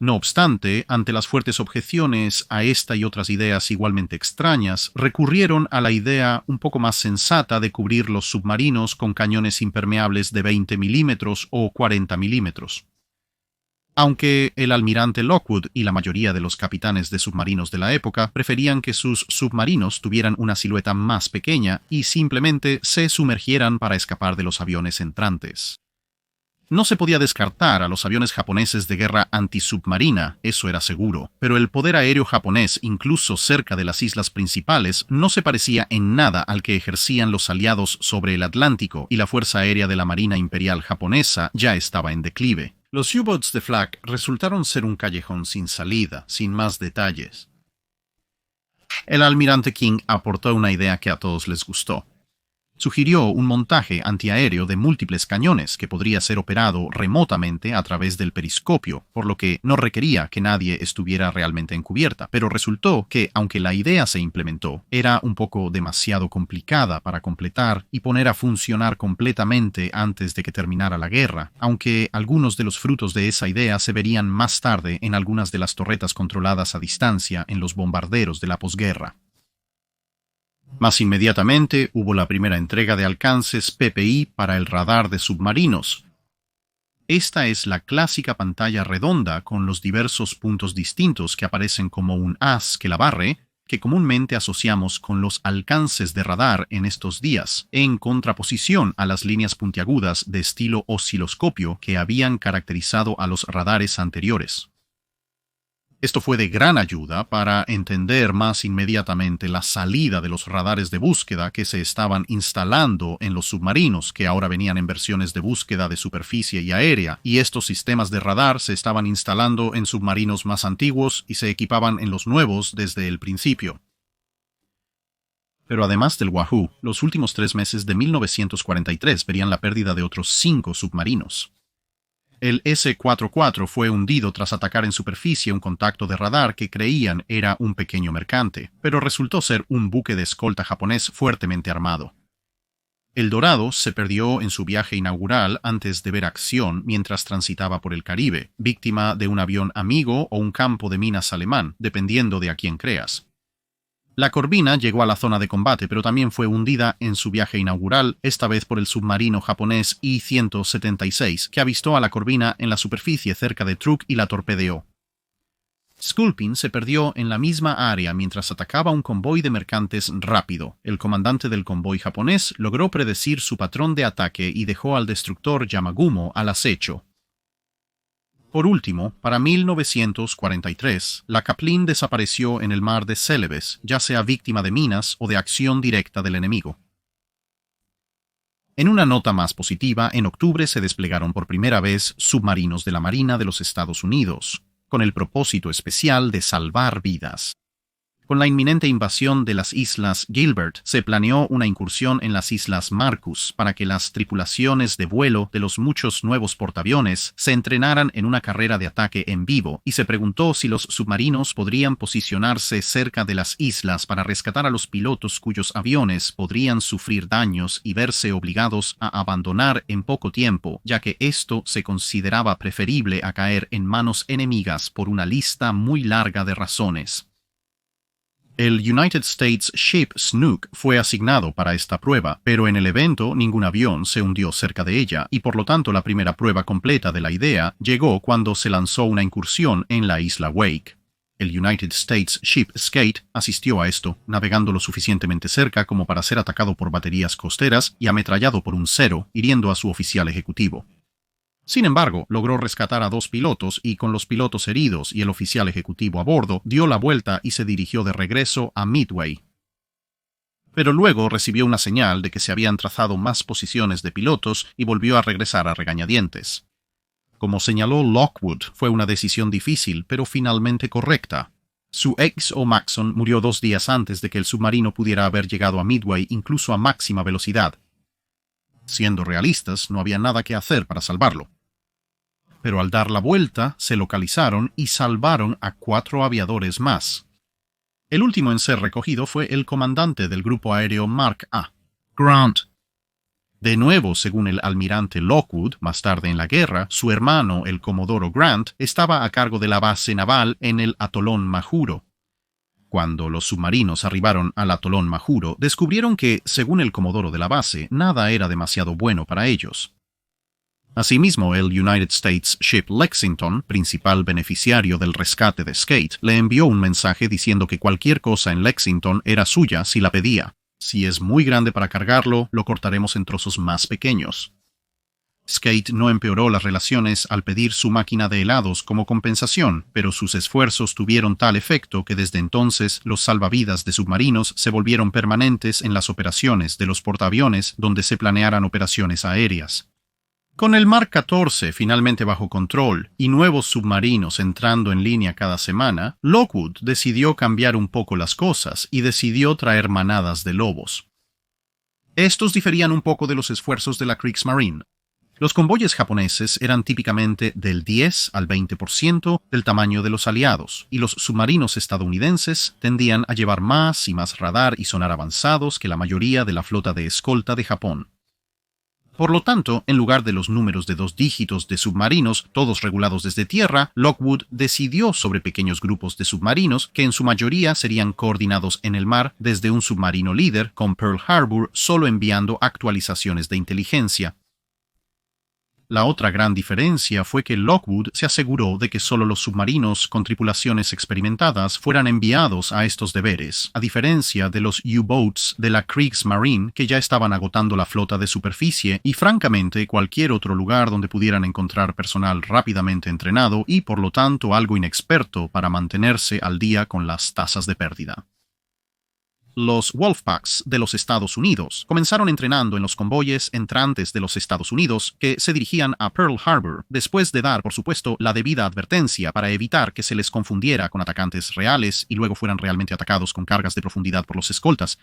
No obstante, ante las fuertes objeciones a esta y otras ideas igualmente extrañas, recurrieron a la idea un poco más sensata de cubrir los submarinos con cañones impermeables de 20 milímetros o 40 milímetros. Aunque el almirante Lockwood y la mayoría de los capitanes de submarinos de la época preferían que sus submarinos tuvieran una silueta más pequeña y simplemente se sumergieran para escapar de los aviones entrantes. No se podía descartar a los aviones japoneses de guerra antisubmarina, eso era seguro, pero el poder aéreo japonés, incluso cerca de las islas principales, no se parecía en nada al que ejercían los aliados sobre el Atlántico, y la Fuerza Aérea de la Marina Imperial japonesa ya estaba en declive. Los U-boats de Flak resultaron ser un callejón sin salida, sin más detalles. El almirante King aportó una idea que a todos les gustó. Sugirió un montaje antiaéreo de múltiples cañones que podría ser operado remotamente a través del periscopio, por lo que no requería que nadie estuviera realmente en cubierta, pero resultó que, aunque la idea se implementó, era un poco demasiado complicada para completar y poner a funcionar completamente antes de que terminara la guerra, aunque algunos de los frutos de esa idea se verían más tarde en algunas de las torretas controladas a distancia en los bombarderos de la posguerra. Más inmediatamente hubo la primera entrega de alcances PPI para el radar de submarinos. Esta es la clásica pantalla redonda con los diversos puntos distintos que aparecen como un haz que la barre, que comúnmente asociamos con los alcances de radar en estos días, en contraposición a las líneas puntiagudas de estilo osciloscopio que habían caracterizado a los radares anteriores. Esto fue de gran ayuda para entender más inmediatamente la salida de los radares de búsqueda que se estaban instalando en los submarinos, que ahora venían en versiones de búsqueda de superficie y aérea, y estos sistemas de radar se estaban instalando en submarinos más antiguos y se equipaban en los nuevos desde el principio. Pero además del Wahoo, los últimos 3 meses de 1943 verían la pérdida de otros 5 submarinos. El S-44 fue hundido tras atacar en superficie un contacto de radar que creían era un pequeño mercante, pero resultó ser un buque de escolta japonés fuertemente armado. El Dorado se perdió en su viaje inaugural antes de ver acción mientras transitaba por el Caribe, víctima de un avión amigo o un campo de minas alemán, dependiendo de a quién creas. La Corvina llegó a la zona de combate, pero también fue hundida en su viaje inaugural, esta vez por el submarino japonés I-176, que avistó a la Corvina en la superficie cerca de Truk y la torpedeó. Sculpin se perdió en la misma área mientras atacaba un convoy de mercantes rápido. El comandante del convoy japonés logró predecir su patrón de ataque y dejó al destructor Yamagumo al acecho. Por último, para 1943, la Caplin desapareció en el mar de Celebes, ya sea víctima de minas o de acción directa del enemigo. En una nota más positiva, en octubre se desplegaron por primera vez submarinos de la Marina de los Estados Unidos, con el propósito especial de salvar vidas. Con la inminente invasión de las islas Gilbert, se planeó una incursión en las islas Marcus para que las tripulaciones de vuelo de los muchos nuevos portaaviones se entrenaran en una carrera de ataque en vivo, y se preguntó si los submarinos podrían posicionarse cerca de las islas para rescatar a los pilotos cuyos aviones podrían sufrir daños y verse obligados a abandonar en poco tiempo, ya que esto se consideraba preferible a caer en manos enemigas por una lista muy larga de razones. El United States Ship Snook fue asignado para esta prueba, pero en el evento ningún avión se hundió cerca de ella, y por lo tanto la primera prueba completa de la idea llegó cuando se lanzó una incursión en la isla Wake. El United States Ship Skate asistió a esto, navegando lo suficientemente cerca como para ser atacado por baterías costeras y ametrallado por un Zero, hiriendo a su oficial ejecutivo. Sin embargo, logró rescatar a 2 pilotos y, con los pilotos heridos y el oficial ejecutivo a bordo, dio la vuelta y se dirigió de regreso a Midway. Pero luego recibió una señal de que se habían trazado más posiciones de pilotos y volvió a regresar a regañadientes. Como señaló Lockwood, fue una decisión difícil, pero finalmente correcta. Su ex o Maxon murió 2 días antes de que el submarino pudiera haber llegado a Midway incluso a máxima velocidad. Siendo realistas, no había nada que hacer para salvarlo. Pero al dar la vuelta, se localizaron y salvaron a 4 aviadores más. El último en ser recogido fue el comandante del grupo aéreo Mark A, Grant. De nuevo, según el almirante Lockwood, más tarde en la guerra, su hermano, el comodoro Grant, estaba a cargo de la base naval en el atolón Majuro. Cuando los submarinos arribaron al atolón Majuro, descubrieron que, según el comodoro de la base, nada era demasiado bueno para ellos. Asimismo, el United States Ship Lexington, principal beneficiario del rescate de Skate, le envió un mensaje diciendo que cualquier cosa en Lexington era suya si la pedía. Si es muy grande para cargarlo, lo cortaremos en trozos más pequeños. Skate no empeoró las relaciones al pedir su máquina de helados como compensación, pero sus esfuerzos tuvieron tal efecto que desde entonces los salvavidas de submarinos se volvieron permanentes en las operaciones de los portaaviones donde se planearan operaciones aéreas. Con el Mark 14 finalmente bajo control y nuevos submarinos entrando en línea cada semana, Lockwood decidió cambiar un poco las cosas y decidió traer manadas de lobos. Estos diferían un poco de los esfuerzos de la Kriegsmarine. Los convoyes japoneses eran típicamente del 10 al 20% del tamaño de los aliados, y los submarinos estadounidenses tendían a llevar más y más radar y sonar avanzados que la mayoría de la flota de escolta de Japón. Por lo tanto, en lugar de los números de 2 dígitos de submarinos, todos regulados desde tierra, Lockwood decidió sobre pequeños grupos de submarinos que en su mayoría serían coordinados en el mar desde un submarino líder, con Pearl Harbor solo enviando actualizaciones de inteligencia. La otra gran diferencia fue que Lockwood se aseguró de que solo los submarinos con tripulaciones experimentadas fueran enviados a estos deberes, a diferencia de los U-boats de la Kriegsmarine que ya estaban agotando la flota de superficie y francamente cualquier otro lugar donde pudieran encontrar personal rápidamente entrenado y por lo tanto algo inexperto para mantenerse al día con las tasas de pérdida. Los Wolfpacks de los Estados Unidos comenzaron entrenando en los convoyes entrantes de los Estados Unidos que se dirigían a Pearl Harbor, después de dar, por supuesto, la debida advertencia para evitar que se les confundiera con atacantes reales y luego fueran realmente atacados con cargas de profundidad por los escoltas.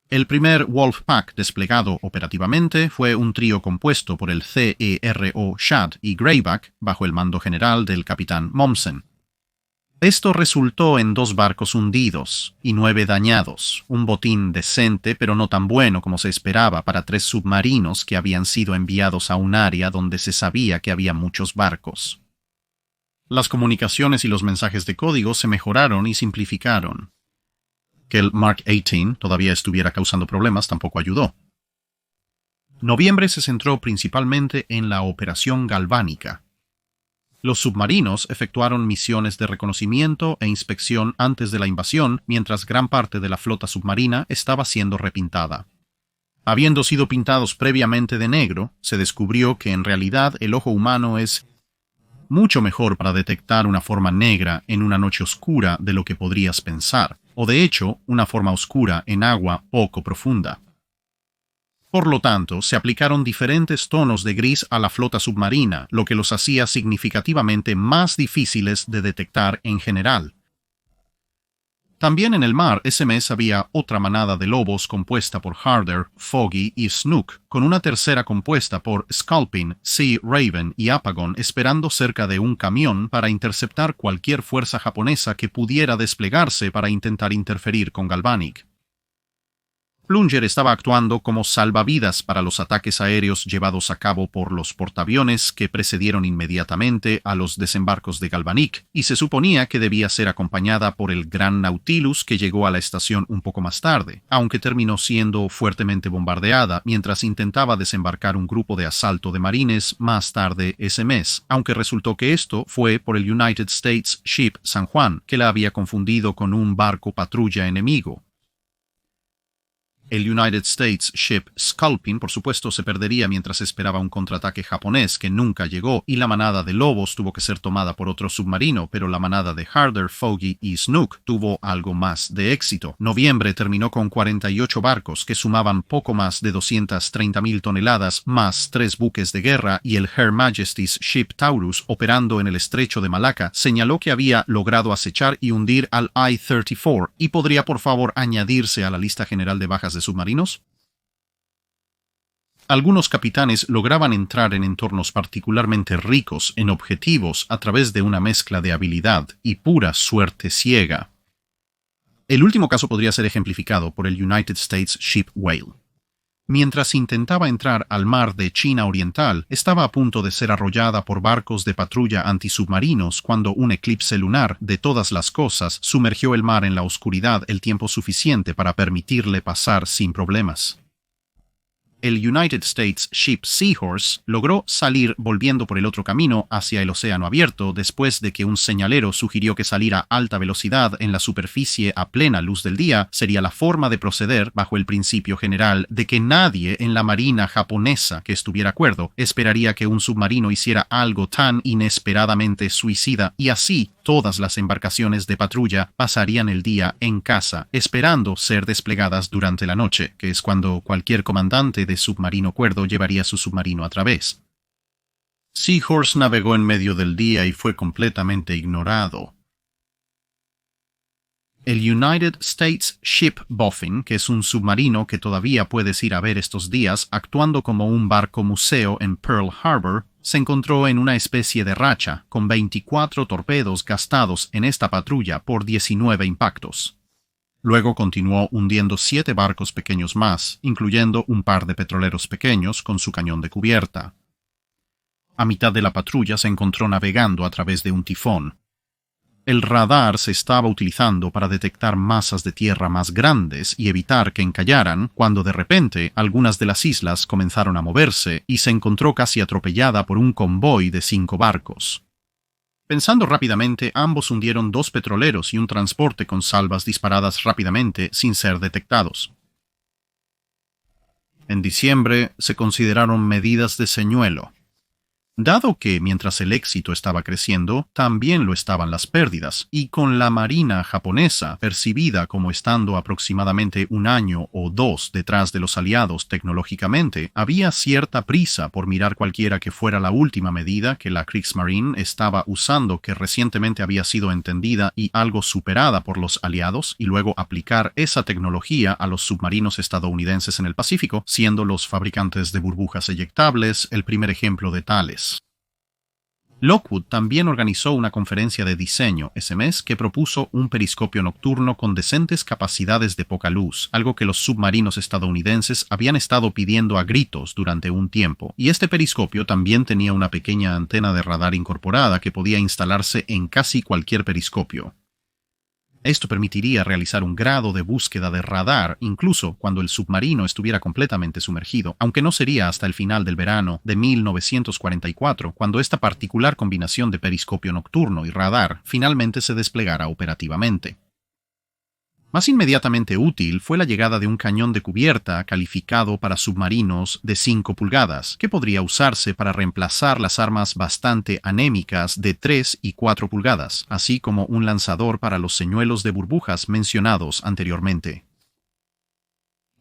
El primer Wolfpack desplegado operativamente fue un trío compuesto por el CERO Shad y Grayback bajo el mando general del capitán Mommsen. Esto resultó en 2 barcos hundidos y 9 dañados, un botín decente pero no tan bueno como se esperaba para 3 submarinos que habían sido enviados a un área donde se sabía que había muchos barcos. Las comunicaciones y los mensajes de código se mejoraron y simplificaron. Que el Mark 18 todavía estuviera causando problemas tampoco ayudó. Noviembre se centró principalmente en la operación galvánica. Los submarinos efectuaron misiones de reconocimiento e inspección antes de la invasión, mientras gran parte de la flota submarina estaba siendo repintada. Habiendo sido pintados previamente de negro, se descubrió que en realidad el ojo humano es mucho mejor para detectar una forma negra en una noche oscura de lo que podrías pensar, o de hecho, una forma oscura en agua poco profunda. Por lo tanto, se aplicaron diferentes tonos de gris a la flota submarina, lo que los hacía significativamente más difíciles de detectar en general. También en el mar ese mes había otra manada de lobos compuesta por Harder, Foggy y Snook, con una tercera compuesta por Sculpin, Sea Raven y Apagon esperando cerca de un camión para interceptar cualquier fuerza japonesa que pudiera desplegarse para intentar interferir con Galvanic. Plunger estaba actuando como salvavidas para los ataques aéreos llevados a cabo por los portaaviones que precedieron inmediatamente a los desembarcos de Galvanic, y se suponía que debía ser acompañada por el Gran Nautilus que llegó a la estación un poco más tarde, aunque terminó siendo fuertemente bombardeada mientras intentaba desembarcar un grupo de asalto de marines más tarde ese mes, aunque resultó que esto fue por el United States Ship San Juan, que la había confundido con un barco patrulla enemigo. El United States Ship Sculpin, por supuesto, se perdería mientras esperaba un contraataque japonés que nunca llegó, y la manada de lobos tuvo que ser tomada por otro submarino, pero la manada de Harder, Foggy y Snook tuvo algo más de éxito. Noviembre terminó con 48 barcos que sumaban poco más de 230,000 toneladas, más 3 buques de guerra, y el Her Majesty's Ship Taurus, operando en el estrecho de Malaca, señaló que había logrado acechar y hundir al I-34, y podría por favor añadirse a la lista general de bajas de submarinos. Algunos capitanes lograban entrar en entornos particularmente ricos en objetivos a través de una mezcla de habilidad y pura suerte ciega. El último caso podría ser ejemplificado por el United States Ship Whale. Mientras intentaba entrar al mar de China Oriental, estaba a punto de ser arrollada por barcos de patrulla antisubmarinos cuando un eclipse lunar, de todas las cosas, sumergió el mar en la oscuridad el tiempo suficiente para permitirle pasar sin problemas. El United States Ship Seahorse logró salir volviendo por el otro camino hacia el océano abierto después de que un señalero sugirió que salir a alta velocidad en la superficie a plena luz del día sería la forma de proceder bajo el principio general de que nadie en la marina japonesa que estuviera acuerdo esperaría que un submarino hiciera algo tan inesperadamente suicida, y así todas las embarcaciones de patrulla pasarían el día en casa, esperando ser desplegadas durante la noche, que es cuando cualquier comandante de submarino cuerdo llevaría su submarino a través. Seahorse navegó en medio del día y fue completamente ignorado. El United States Ship Boffin, que es un submarino que todavía puedes ir a ver estos días actuando como un barco museo en Pearl Harbor, se encontró en una especie de racha, con 24 torpedos gastados en esta patrulla por 19 impactos. Luego continuó hundiendo 7 barcos pequeños más, incluyendo un par de petroleros pequeños con su cañón de cubierta. A mitad de la patrulla se encontró navegando a través de un tifón. El radar se estaba utilizando para detectar masas de tierra más grandes y evitar que encallaran, cuando de repente algunas de las islas comenzaron a moverse y se encontró casi atropellada por un convoy de 5 barcos. Pensando rápidamente, ambos hundieron 2 petroleros y un transporte con salvas disparadas rápidamente sin ser detectados. En diciembre se consideraron medidas de señuelo. Dado que, mientras el éxito estaba creciendo, también lo estaban las pérdidas, y con la marina japonesa percibida como estando aproximadamente 1 año o 2 detrás de los aliados tecnológicamente, había cierta prisa por mirar cualquiera que fuera la última medida que la Kriegsmarine estaba usando, que recientemente había sido entendida y algo superada por los aliados, y luego aplicar esa tecnología a los submarinos estadounidenses en el Pacífico, siendo los fabricantes de burbujas eyectables el primer ejemplo de tales. Lockwood también organizó una conferencia de diseño ese mes que propuso un periscopio nocturno con decentes capacidades de poca luz, algo que los submarinos estadounidenses habían estado pidiendo a gritos durante un tiempo, y este periscopio también tenía una pequeña antena de radar incorporada que podía instalarse en casi cualquier periscopio. Esto permitiría realizar un grado de búsqueda de radar incluso cuando el submarino estuviera completamente sumergido, aunque no sería hasta el final del verano de 1944 cuando esta particular combinación de periscopio nocturno y radar finalmente se desplegara operativamente. Más inmediatamente útil fue la llegada de un cañón de cubierta calificado para submarinos de 5 pulgadas, que podría usarse para reemplazar las armas bastante anémicas de 3 y 4 pulgadas, así como un lanzador para los señuelos de burbujas mencionados anteriormente.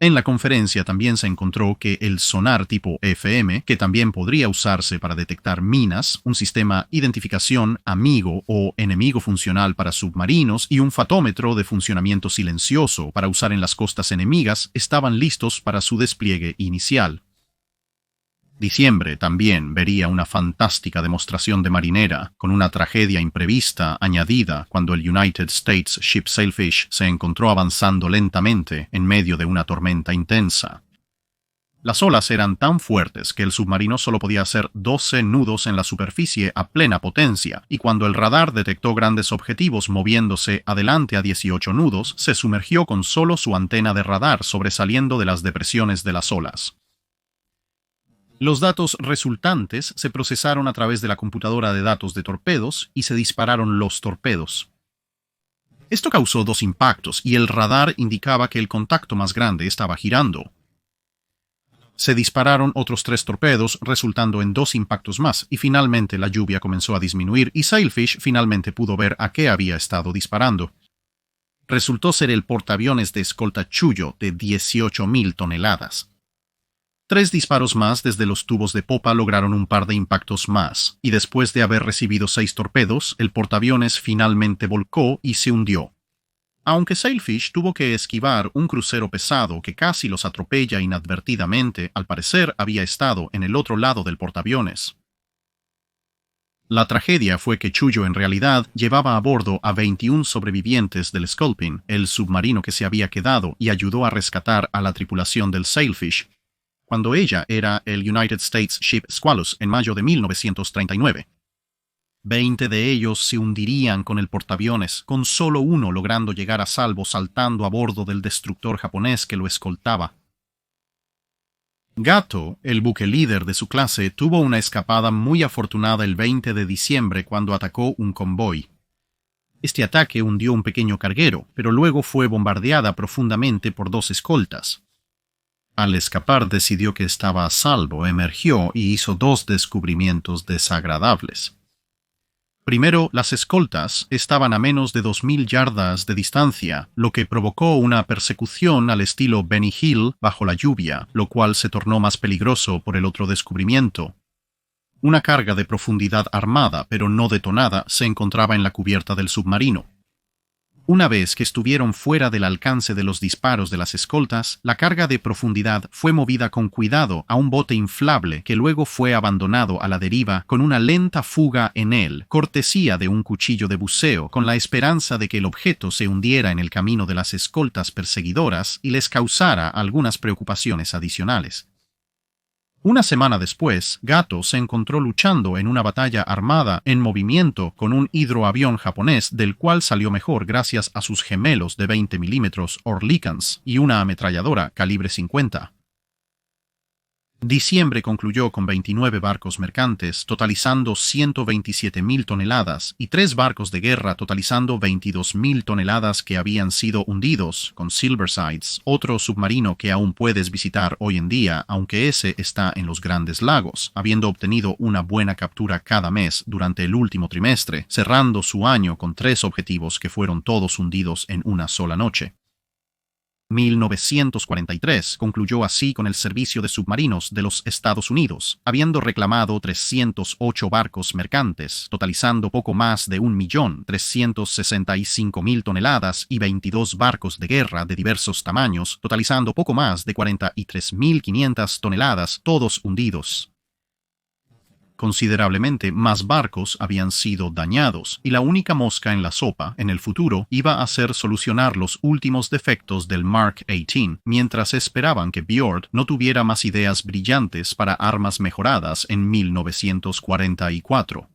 En la conferencia también se encontró que el sonar tipo FM, que también podría usarse para detectar minas, un sistema identificación amigo o enemigo funcional para submarinos y un fatómetro de funcionamiento silencioso para usar en las costas enemigas, estaban listos para su despliegue inicial. Diciembre también vería una fantástica demostración de marinera, con una tragedia imprevista añadida cuando el United States Ship Sailfish se encontró avanzando lentamente en medio de una tormenta intensa. Las olas eran tan fuertes que el submarino solo podía hacer 12 nudos en la superficie a plena potencia, y cuando el radar detectó grandes objetivos moviéndose adelante a 18 nudos, se sumergió con solo su antena de radar sobresaliendo de las depresiones de las olas. Los datos resultantes se procesaron a través de la computadora de datos de torpedos y se dispararon los torpedos. Esto causó 2 impactos y el radar indicaba que el contacto más grande estaba girando. Se dispararon otros 3 torpedos, resultando en 2 impactos más, y finalmente la lluvia comenzó a disminuir y Sailfish finalmente pudo ver a qué había estado disparando. Resultó ser el portaaviones de escolta Chuyo de 18.000 toneladas. 3 disparos más desde los tubos de popa lograron un par de impactos más, y después de haber recibido 6 torpedos, el portaaviones finalmente volcó y se hundió. Aunque Sailfish tuvo que esquivar un crucero pesado que casi los atropella inadvertidamente, al parecer había estado en el otro lado del portaaviones. La tragedia fue que Chuyo en realidad llevaba a bordo a 21 sobrevivientes del Sculpin, el submarino que se había quedado y ayudó a rescatar a la tripulación del Sailfish, cuando ella era el United States Ship Squalus en mayo de 1939. 20 de ellos se hundirían con el portaaviones, con solo uno logrando llegar a salvo saltando a bordo del destructor japonés que lo escoltaba. Gato, el buque líder de su clase, tuvo una escapada muy afortunada el 20 de diciembre cuando atacó un convoy. Este ataque hundió un pequeño carguero, pero luego fue bombardeada profundamente por 2 escoltas. Al escapar decidió que estaba a salvo, emergió y hizo 2 descubrimientos desagradables. Primero, las escoltas estaban a menos de 2.000 yardas de distancia, lo que provocó una persecución al estilo Benny Hill bajo la lluvia, lo cual se tornó más peligroso por el otro descubrimiento. Una carga de profundidad armada, pero no detonada, se encontraba en la cubierta del submarino. Una vez que estuvieron fuera del alcance de los disparos de las escoltas, la carga de profundidad fue movida con cuidado a un bote inflable que luego fue abandonado a la deriva con una lenta fuga en él, cortesía de un cuchillo de buceo, con la esperanza de que el objeto se hundiera en el camino de las escoltas perseguidoras y les causara algunas preocupaciones adicionales. Una semana después, Gato se encontró luchando en una batalla armada en movimiento con un hidroavión japonés del cual salió mejor gracias a sus gemelos de 20 milímetros Oerlikons y una ametralladora calibre 50. Diciembre concluyó con 29 barcos mercantes, totalizando 127.000 toneladas, y 3 barcos de guerra totalizando 22.000 toneladas que habían sido hundidos, con Silversides, otro submarino que aún puedes visitar hoy en día, aunque ese está en los Grandes Lagos, habiendo obtenido una buena captura cada mes durante el último trimestre, cerrando su año con 3 objetivos que fueron todos hundidos en una sola noche. 1943 concluyó así con el servicio de submarinos de los Estados Unidos, habiendo reclamado 308 barcos mercantes, totalizando poco más de 1.365.000 toneladas y 22 barcos de guerra de diversos tamaños, totalizando poco más de 43.500 toneladas, todos hundidos. Considerablemente más barcos habían sido dañados, y la única mosca en la sopa, en el futuro, iba a ser solucionar los últimos defectos del Mark 18, mientras esperaban que Bjord no tuviera más ideas brillantes para armas mejoradas en 1944.